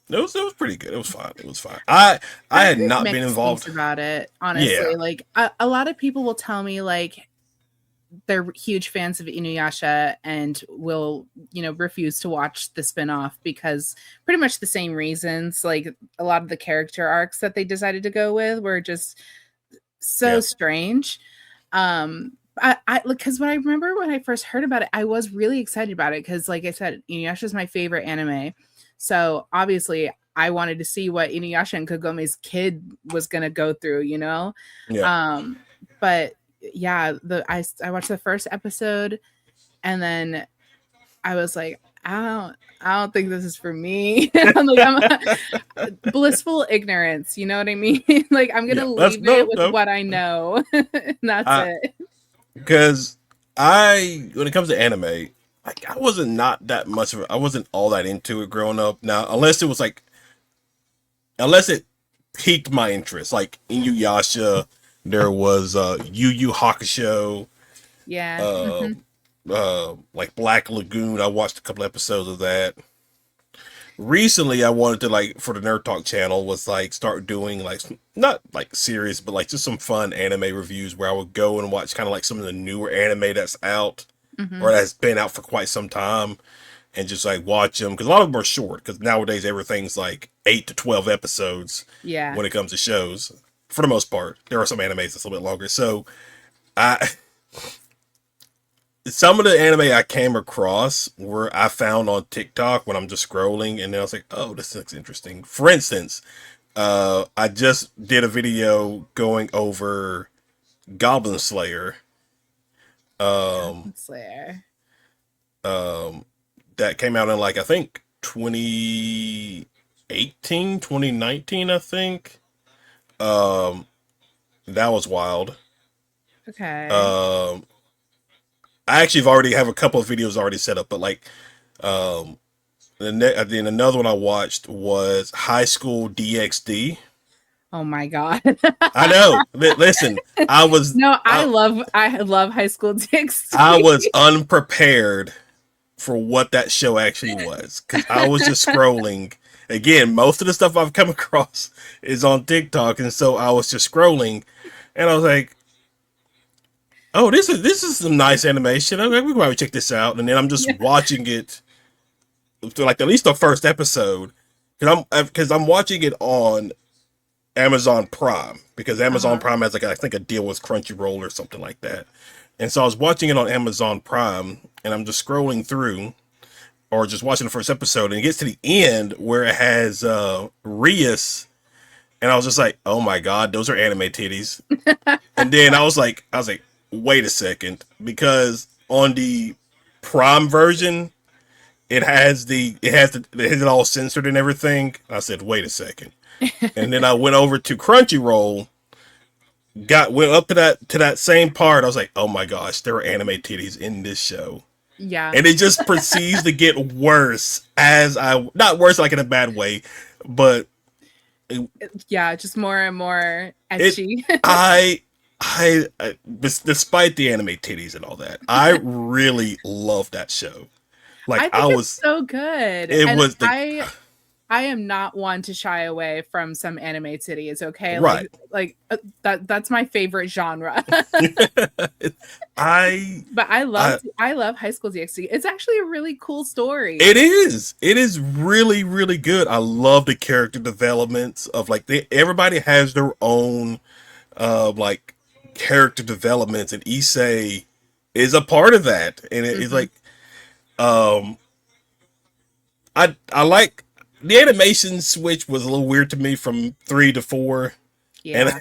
it was pretty good. It was fine. It was fine. I I've had heard not been mixed things involved. about it, Yeah, honestly. Like a lot of people will tell me like they're huge fans of Inuyasha and will, refuse to watch the spinoff because pretty much the same reasons. Like a lot of the character arcs that they decided to go with were just so yeah, strange. Because when I remember when I first heard about it, I was really excited about it because, like I said, Inuyasha is my favorite anime. So obviously, I wanted to see what Inuyasha and Kagome's kid was gonna go through, yeah. Um, but yeah, I watched the first episode and then I was like, I don't think this is for me. I'm blissful ignorance, you know what I mean? Like I'm Yeah, gonna that's leave it no, with no. what I know. And that's I it. Because when it comes to anime, like I wasn't not that much of I wasn't all that into it growing up. Now, unless it piqued my interest, like Inuyasha, there was Yu Yu Hakusho, Yeah. uh, like Black Lagoon. I watched a couple episodes of that. Recently I wanted to like for the Nerd Talk channel was like start doing like not like serious but like just some fun anime reviews where I would go and watch kind of like some of the newer anime that's out Hmm. or that's been out for quite some time and just like watch them because a lot of them are short because nowadays everything's like 8 to 12 episodes Yeah. when it comes to shows for the most part. There are some animes that's a little bit longer, so I some of the anime I came across were I found on TikTok when I'm just scrolling, and then I was like, "Oh, this looks interesting." For instance, I just did a video going over Goblin Slayer, um, Slayer. that came out in like I think 2018, 2019, I think. Um, that was wild. Okay. Um, I actually have already have a couple of videos already set up, but like, um, then another one I watched was High School DxD. Oh my god. I know. Listen, No, I love High School I DxD. was unprepared for what that show actually was because I was just scrolling. Again, most of the stuff I've come across is on TikTok, and so I was just scrolling, and I was like, "Oh, this is some nice animation. Okay, we can probably check this out." And then I'm just Yeah. watching it to like at least the first episode because I'm watching it on Amazon Prime because Amazon Uh-huh. Prime has like I think a deal with Crunchyroll or something like that. And so I was watching it on Amazon Prime and I'm just scrolling through or just watching the first episode and it gets to the end where it has Rias and I was just like, "Oh my god, those are anime titties." And then I was like, wait a second because on the Prime version, it has it all censored and everything. I said, wait a second. And then I went over to Crunchyroll, went up to that same part. I was like, oh my gosh, there are anime titties in this show. Yeah. And it just proceeds to get worse not worse like in a bad way, but Yeah, just more and more it etchy. despite the anime titties and all that, I really love that show. Like I think it's so good. it And was the I am not one to shy away from some anime titties, okay? right. That's my favorite genre. I But I love High School DxD. It's actually a really cool story. It is. It is really, really good. I love the character developments of like everybody has their own like character developments, and Issei is a part of that. And it's like um I like the animation switch was a little weird to me from 3 to 4. Yeah.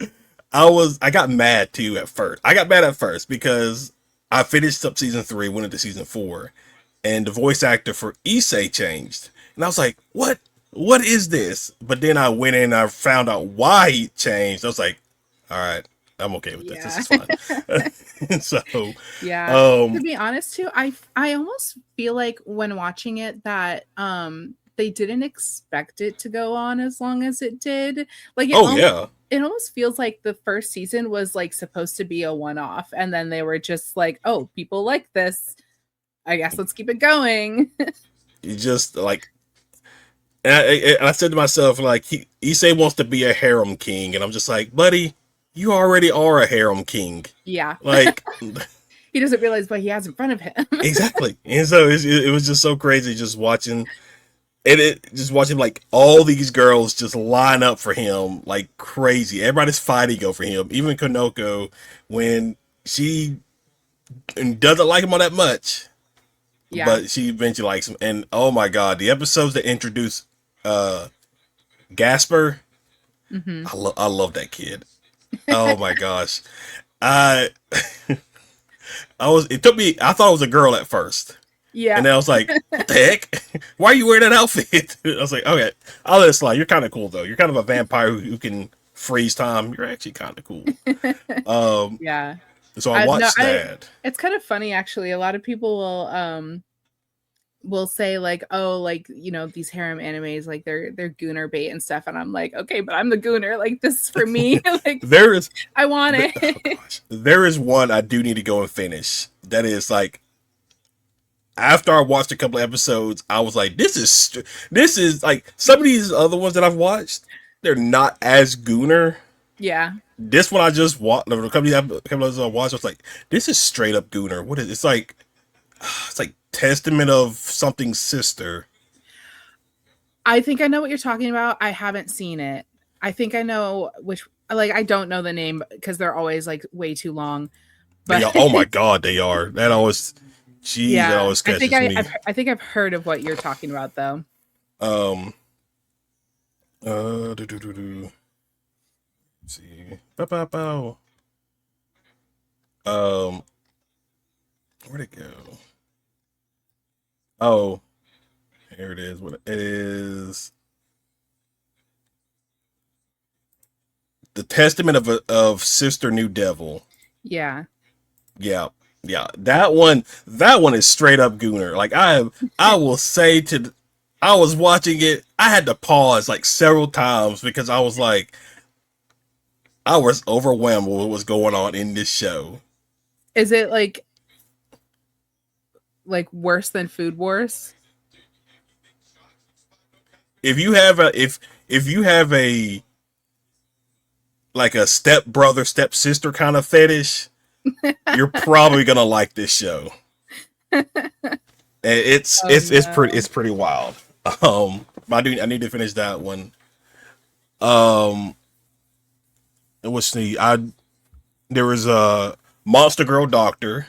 And I got mad too at first. I got mad at first because I finished up season 3, went into season 4, and the voice actor for Issei changed. And I was like, what? What is this? But then I went in and I found out why he changed. I was like, all right, I'm okay with this. This is fine. So, yeah. To be honest too, I almost feel like when watching it that they didn't expect it to go on as long as it did. Like it almost feels like the first season was like supposed to be a one-off, and then they were just like, oh, people like this, I guess let's keep it going. you just like, and I said to myself, like, Issei wants to be a harem king, and I'm just like, buddy, you already are a harem king. Yeah. Like, he doesn't realize what he has in front of him. Exactly. And so it was just so crazy just watching, just watching like all these girls just line up for him like crazy. Everybody's fighting over him. Even Konoko, when she doesn't like him all that much, Yeah. but she eventually likes him. And oh my god, the episodes that introduce Gasper, I love that kid. Oh my gosh, I it took me. I thought it was a girl at first. Yeah. And then I was like, what the heck? Why are you wearing that outfit? I was like, okay, I'll let it slide. You're kind of cool, though. You're kind of a vampire who can freeze time. You're actually kind of cool. Yeah. So I watched that. It's kind of funny, actually. A lot of people will say like, oh, like, you know, these harem animes, like they're gooner bait and stuff. And I'm like, okay, but I'm the gooner. Like, this is for me. Like, I want it. Oh gosh. There is one I do need to go and finish. That is like, after I watched a couple of episodes, I was like, this is like, some of these other ones that I've watched, they're not as gooner. Yeah. This one I just watched, a couple of episodes I watched, I was like, this is straight up gooner. What is it's like Testament of something sister. I think I know what you're talking about. I haven't seen it. I think I know which, like, I don't know the name because they're always like way too long. But oh my god, they are. That always, geez, that always catches me. I think I've heard of what you're talking about though. Let's see. Bow. Where'd it go? Oh, here it is. What it is? The Testament of Sister New Devil. Yeah. Yeah. That one is straight up gooner. Like I will say I was watching it. I had to pause like several times because I was like, I was overwhelmed with what was going on in this show. Is it like worse than Food Wars? If you have a like a step brother, step sister kind of fetish, you're probably gonna like this show. It's pretty wild. I need to finish that one. Let's see. There was a Monster Girl Doctor,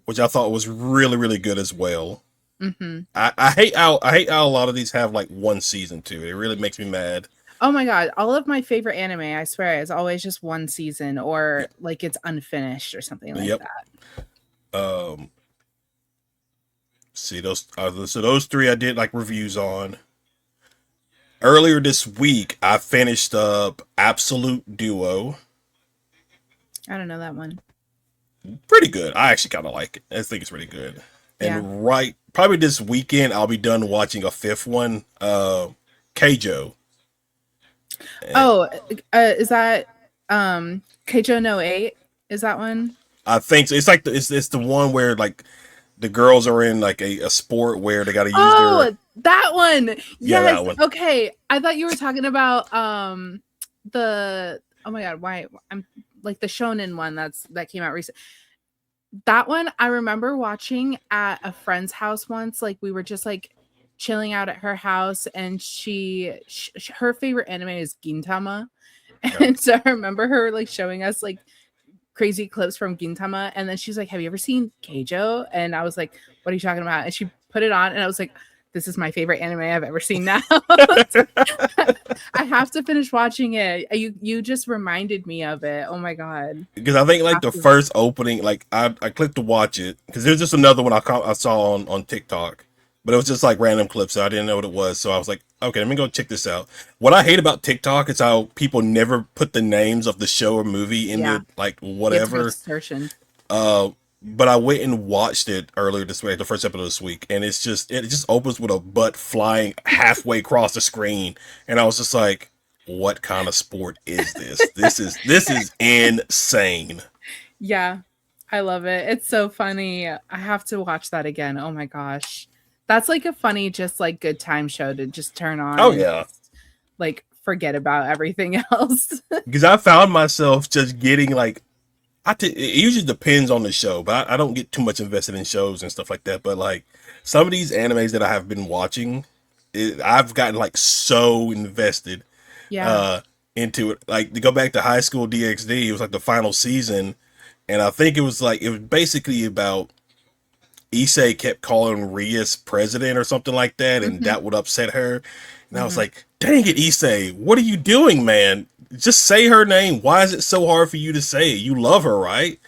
which I thought was really, really good as well. I hate how a lot of these have like one season too. It really makes me mad. Oh my god, all of my favorite anime, I swear, is always just one season or like it's unfinished or something like Yep. that. Um, see those. So those three I did like reviews on. Earlier this week, I finished up Absolute Duo. I don't know that one. Pretty good. I actually kind of like it. I think it's really good. Yeah. And probably this weekend, I'll be done watching a fifth one, Keijo. Oh, is that Keijo no 8? Is that one? I think so. It's like it's the one where like the girls are in like a sport where they got to use their Oh, that one. yeah, Yes. that one. Okay. I thought you were talking about the oh my god, why I'm like the shonen one that came out recently. That one I remember watching at a friend's house once. Like we were just like chilling out at her house, and her favorite anime is Gintama, Yeah. and so I remember her like showing us like crazy clips from Gintama, and then she's like, "Have you ever seen Keijo?" And I was like, "What are you talking about?" And she put it on, and I was like, "This is my favorite anime I've ever seen." Now I have to finish watching it. You just reminded me of it. Oh my god! Because I think like the first opening, like I clicked to watch it because there's just another one I saw on TikTok, but it was just like random clips, so I didn't know what it was. So I was like, okay, let me go check this out. What I hate about TikTok is how people never put the names of the show or movie in the like whatever. Searching. But I went and watched it earlier this week, the first episode this week, and it just opens with a butt flying halfway across the screen, and I was just like, what kind of sport is this? This is insane. Yeah, I love it. It's so funny. I have to watch that again. Oh my gosh. That's like a funny, just like good time show to just turn on Oh and yeah. just, like forget about everything else. Because I found myself just getting like, it usually depends on the show, but I don't get too much invested in shows and stuff like that. But like some of these animes that I have been watching, I've gotten like so invested Yeah. into it. Like to go back to High School DxD, it was like the final season, and I think it was basically about Issei kept calling Rias president or something like that, and Mhm. that would upset her. And I was Mhm. like, dang it, Issei, what are you doing, man? Just say her name. Why is it so hard for you to say it? You love her, right?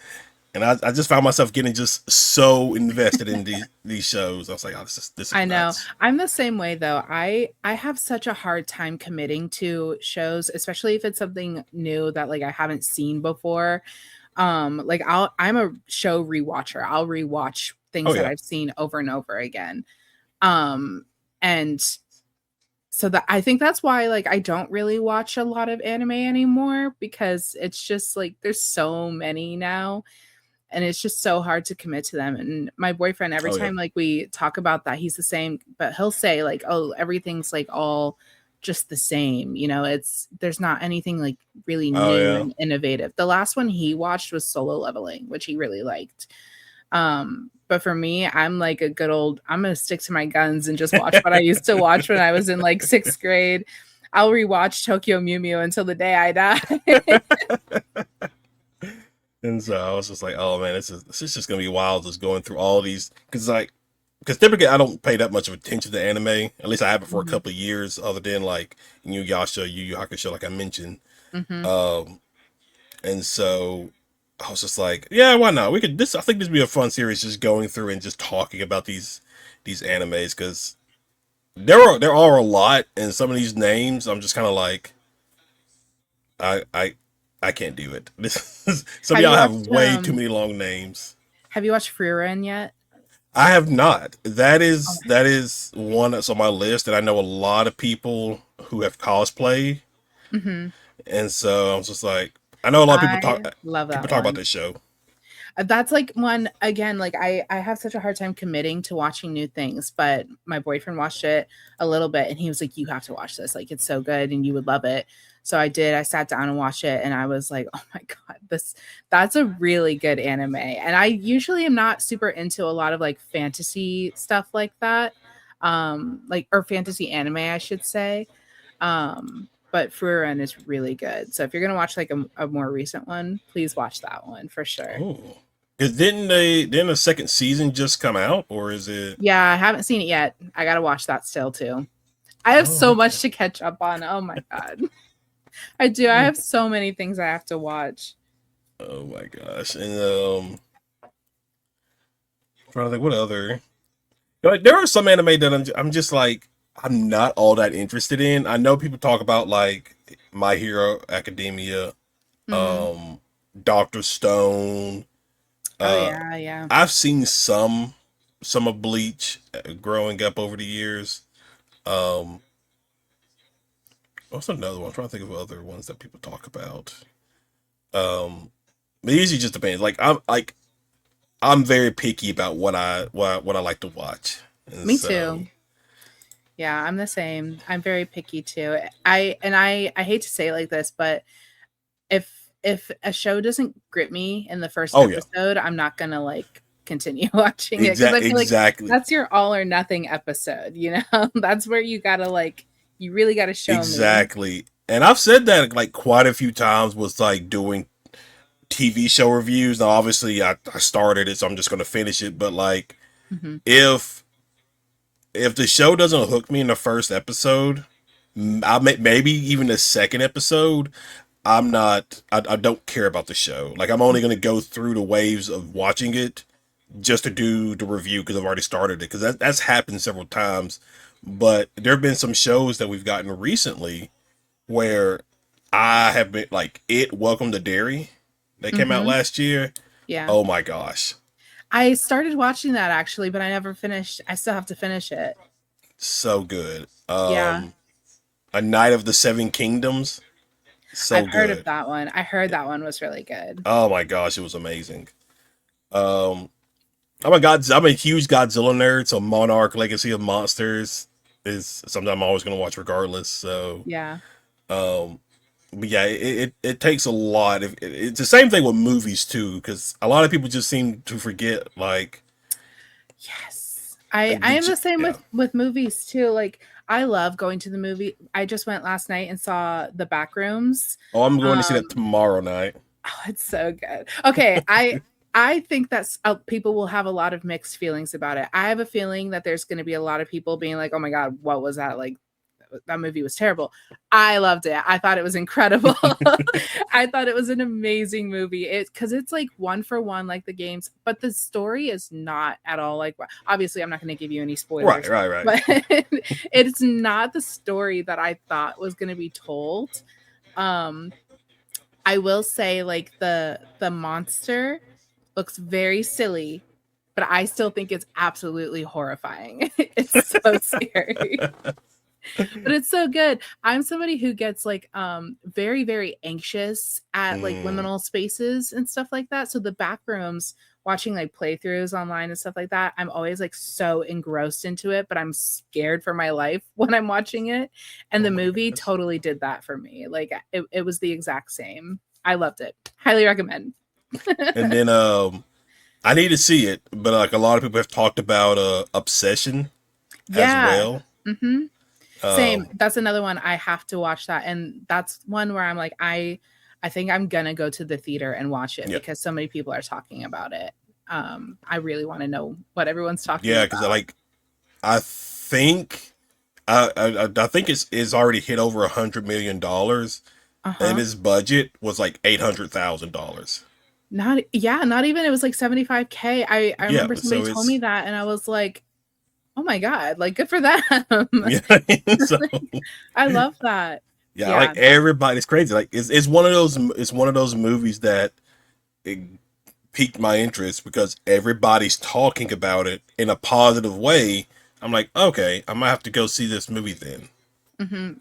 And I just found myself getting just so invested in these shows. I was like, oh, this is I know. nuts. I'm the same way though. I have such a hard time committing to shows, especially if it's something new that like I haven't seen before. Like I'm a show rewatcher. I'll rewatch Oh things that yeah. I've seen over and over again. And so that I think that's why like I don't really watch a lot of anime anymore, because it's just like there's so many now, and it's just so hard to commit to them. And my boyfriend, every Oh yeah. time like we talk about that, he's the same, but he'll say like, "Oh, everything's like all just the same." There's not anything like really Oh new yeah. and innovative. The last one he watched was Solo Leveling, which he really liked. But for me, I'm like I'm gonna stick to my guns and just watch what I used to watch when I was in like sixth grade. I'll rewatch Tokyo Mew Mew until the day I die. And so I was just like, oh man, this is just gonna be wild, just going through all these because typically I don't pay that much of attention to anime. At least I haven't for a Mhm. couple of years, other than like Inuyasha, Yu Yu Hakusho, like I mentioned. Mhm. Um, and so I was just like, yeah, why not? We could this. I think this would be a fun series, just going through and just talking about these animes, because there are a lot, and some of these names I'm just kind of like, I I I can't do it. Some of Have you y'all have watched way too many long names. have you watched Frieren yet? I have not. Oh, That is one that's on my list, and I know a lot of people who have cosplay, mhm. and so I was just like, I know a lot of I love people that talk about one. this show. That's like one again, like I have such a hard time committing to watching new things, but my boyfriend watched it a little bit and he was like, "You have to watch this. Like it's so good and you would love it." So I did. I sat down and watched it and I was like, "Oh my god, that's a really good anime." And I usually am not super into a lot of like fantasy stuff like that. Like or fantasy anime, I should say. But Frieren is really good. So if you're gonna watch like a more recent one, please watch that one for sure. Oh, because didn't the second season just come out, or is it? Yeah, I haven't seen it yet. I gotta watch that still too. I have so Oh, much to catch up on. Oh my god. I do. I have so many things I have to watch. oh my gosh. And trying to think what other. Like, there are some anime that I'm just like I'm not all that interested in. I know people talk about like My Hero Academia, Hmm. um, Doctor Stone. Oh Uh, yeah, yeah. I've seen some of Bleach growing up over the years. Um, what's another one? I'm trying to think of other ones that people talk about. Um, it usually just depends. I'm very picky about what I like to watch, and Me so too. Yeah, I'm the same. I'm very picky too. I hate to say it like this, but if a show doesn't grip me in the first oh yeah, episode, I'm not gonna like continue watching it because I feel like exactly. that's your all or nothing episode, you know? That's where you gotta like you really gotta show me. Exactly. And I've said that like quite a few times with like doing TV show reviews. Now, obviously, I started it, so I'm just going to finish it. But like, Hmm. if if the show doesn't hook me in the first episode, maybe even the second episode, I'm not. I don't care about the show. Like, I'm only going to go through the waves of watching it just to do the review because I've already started it. Because that's happened several times. But there have been some shows that we've gotten recently where I have been like Welcome to Derry that came out Hmm. last year. Yeah. Oh my gosh. I started watching that actually, but I never finished. I still have to finish it. So good. Yeah. A Night of the Seven Kingdoms. So I've heard of good. that one. I heard that one was really good. Oh my gosh, it was amazing. Um I'm a huge Godzilla nerd, so Monarch Legacy of Monsters is something I'm always gonna watch regardless. So Yeah. um but yeah, it takes a lot. It's the same thing with movies too, because a lot of people just seem to forget Yes. like I am the same yeah. with movies too. Like I love going to the movie. I just went last night and saw The Backrooms. Oh, I'm going to see that Um tomorrow night. oh, it's so good. Okay, I think that's people will have a lot of mixed feelings about it. I have a feeling that there's going to be a lot of people being like, "Oh my god, what was that? Like that movie was terrible." I loved it. I thought it was incredible. I thought it was an amazing movie. Cuz it's like one for one like the games, but the story is not at all like obviously I'm not going to give you any Right, spoilers, right, right. but it's not the story that I thought was going to be told. Um I will say like the monster looks very silly, but I still think it's absolutely horrifying. It's so scary. But it's so good. I'm somebody who gets like very very anxious at like Mm, liminal spaces and stuff like that. So the back rooms watching like playthroughs online and stuff like that, I'm always like so engrossed into it, but I'm scared for my life when I'm watching it. And oh the my movie gosh. totally did that for me. Like it was the exact same. I loved it. Highly recommend. And then I need to see it, but like a lot of people have talked about Obsession as Yeah. well. Hmm. Same. Um That's another one I have to watch that, and that's one where I'm like, I think I'm gonna go to the theater and watch it yeah. because so many people are talking about it. I really want to know what everyone's talking Yeah, cuz about. I think I think it's already hit over $100 million Uh and huh. his budget was like $800,000. Not yeah, not even. It was like 75K. I Yeah, remember somebody so told me it's that, and I was like, oh my god, like good for them. yeah, so I love that. yeah, like Yeah. everybody's crazy. Like it's one of those movies that it piqued my interest because everybody's talking about it in a positive way. I'm like, okay, I might have to go see this movie then.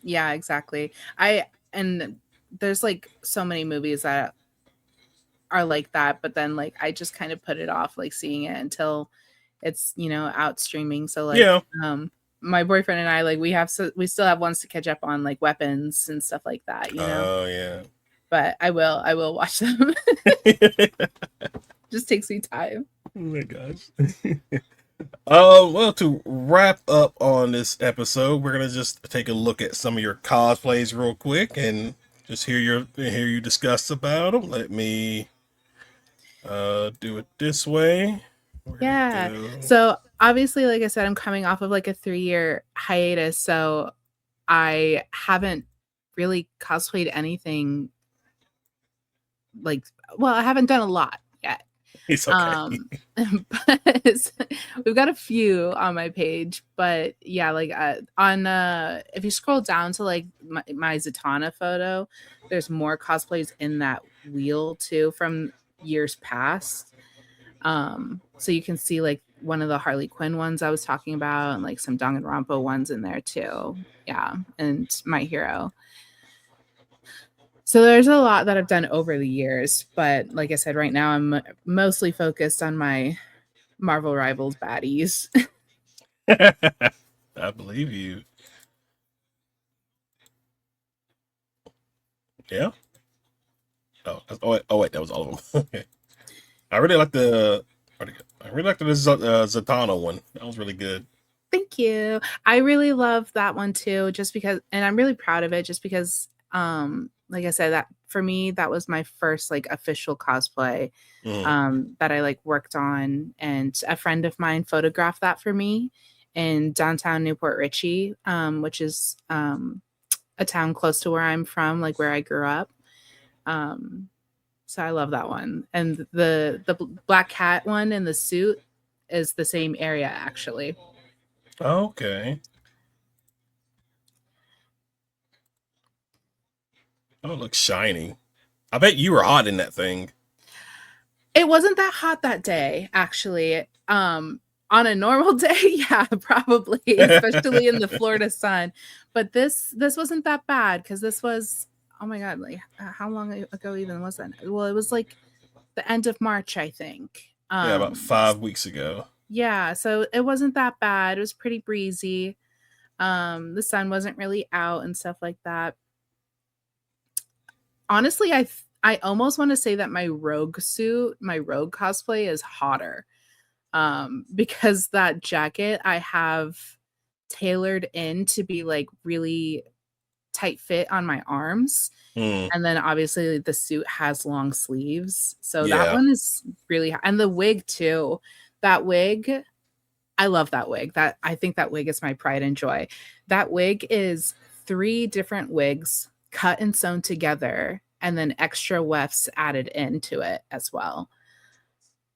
Yeah, exactly. I and there's like so many movies that are like that, but then like I just kind of put it off like seeing it until it's, out streaming. So like Yeah. my boyfriend and I like we still have ones to catch up on like weapons and stuff like that. Oh yeah. But I will watch them. Just takes me time. Oh my gosh. Well, to wrap up on this episode, we're gonna just take a look at some of your cosplays real quick and just hear you discuss about them. Let me do it this way. Where'd it Yeah. go? So obviously, like I said, I'm coming off of like a 3-year hiatus. So I haven't really cosplayed anything like, well, I haven't done a lot yet. It's okay. But we've got a few on my page, but yeah, like on if you scroll down to like my Zatanna photo, there's more cosplays in that wheel too from years past. So you can see like one of the Harley Quinn ones I was talking about, and like some Danganronpa ones in there too. Yeah, and My Hero. So there's a lot that I've done over the years, but like I said, right now I'm mostly focused on my Marvel Rivals baddies. I believe you. Yeah. Oh wait, that was all of them. Okay. I really like the. I really like the Zatanna one. That was really good. Thank you. I really love that one too, just because, and I'm really proud of it, just because, like I said, that for me, that was my first like official cosplay, Mm. that I like worked on, and a friend of mine photographed that for me in downtown Newport Richey, which is a town close to where I'm from, like where I grew up. Um, so I love that one, and the black cat one in the suit is the same area actually. Okay. Oh, it looks shiny. I bet you were hot in that thing. It wasn't that hot that day, actually. On a normal day, yeah, probably, especially in the Florida sun. But this wasn't that bad because this was, oh my god, like how long ago even was that? Well, it was like the end of March, I think. Yeah, about 5 weeks ago. Yeah, so it wasn't that bad. It was pretty breezy. The sun wasn't really out and stuff like that. Honestly, I almost want to say that my rogue suit, my rogue cosplay is hotter. Because that jacket I have tailored in to be like really tight fit on my arms. Mm. And then obviously the suit has long sleeves. So that Yeah. one is really, and the wig too. That wig, I love that wig. That I think that wig is my pride and joy. That wig is 3 different wigs cut and sewn together and then extra wefts added into it as well.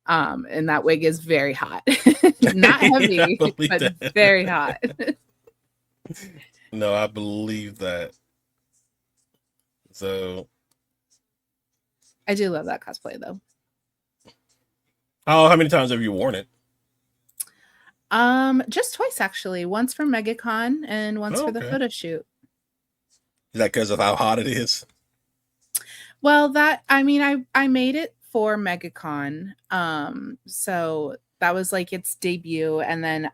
And that wig is very hot. Not I heavy, believe but that. very hot. No, I believe that. So, I do love that cosplay though. how many times have you worn it? Just twice actually. Once for MegaCon and once Oh, for the okay. photo shoot. Is that because of how hot it is? Well, that I mean, I made it for MegaCon. So that was like its debut, and then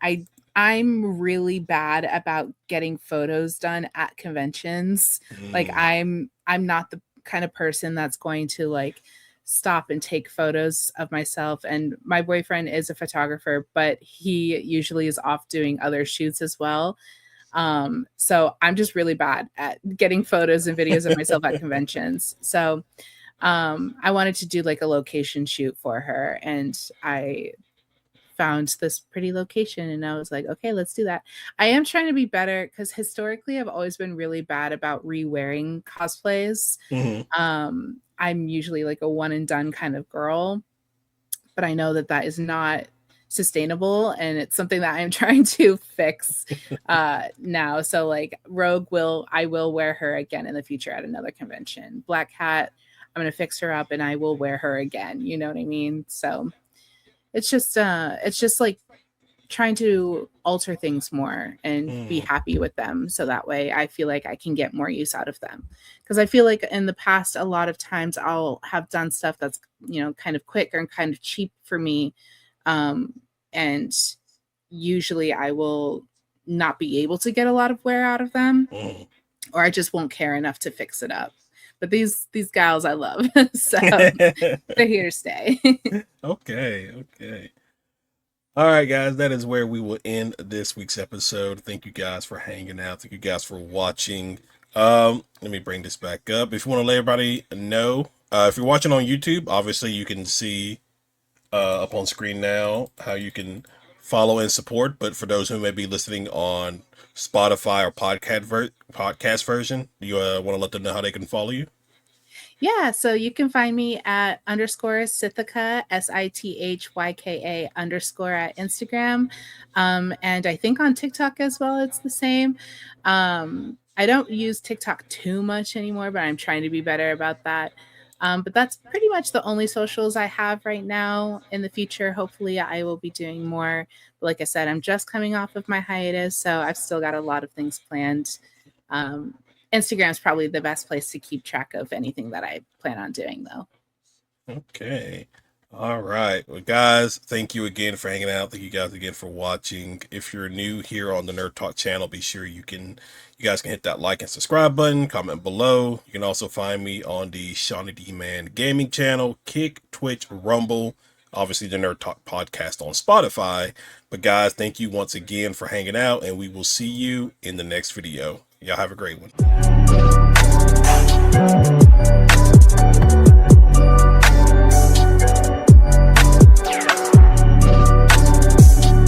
I'm really bad about getting photos done at conventions. Like Mm. I'm not the kind of person that's going to like stop and take photos of myself, and my boyfriend is a photographer, but he usually is off doing other shoots as well. So I'm just really bad at getting photos and videos of myself at conventions. So I wanted to do like a location shoot for her, and I found this pretty location, and I was like, okay, let's do that. I am trying to be better because historically I've always been really bad about re-wearing cosplays. Hmm. I'm usually like a one and done kind of girl, but I know that that is not sustainable, and it's something that I'm trying to fix now. So like I will wear her again in the future at another convention. Black Hat, I'm gonna fix her up and I will wear her again. You know what I mean? So it's just like trying to alter things more and be Mm. happy with them, so that way I feel like I can get more use out of them. Because I feel like in the past a lot of times I'll have done stuff that's, you know, kind of quick or kind of cheap for me, um, and usually I will not be able to get a lot of wear out of them, Mm. or I just won't care enough to fix it up. But these gals I love, so they're here to stay. Okay, okay. All right, guys, that is where we will end this week's episode. Thank you guys for hanging out. Thank you guys for watching. Let me bring this back up. If you want to let everybody know, if you're watching on YouTube, obviously you can see up on screen now how you can follow and support. But for those who may be listening on Spotify or podcast version, you want to let them know how they can follow you? Yeah, so you can find me at _ Sithyka, SITHYKA _ at Instagram. And I think on TikTok as well, it's the same. I don't use TikTok too much anymore, but I'm trying to be better about that. But that's pretty much the only socials I have right now. In the future, hopefully, I will be doing more. But like I said, I'm just coming off of my hiatus, so I've still got a lot of things planned. Instagram is probably the best place to keep track of anything that I plan on doing, though. Okay. All right. Well, guys, thank you again for hanging out. Thank you guys again for watching. If you're new here on the Nerd Talk channel, be sure you guys can hit that like and subscribe button, comment below. You can also find me on the Shawnee D Man Gaming channel, Kick, Twitch, Rumble, obviously the Nerd Talk podcast on Spotify. But guys, thank you once again for hanging out, and we will see you in the next video. Y'all have a great one.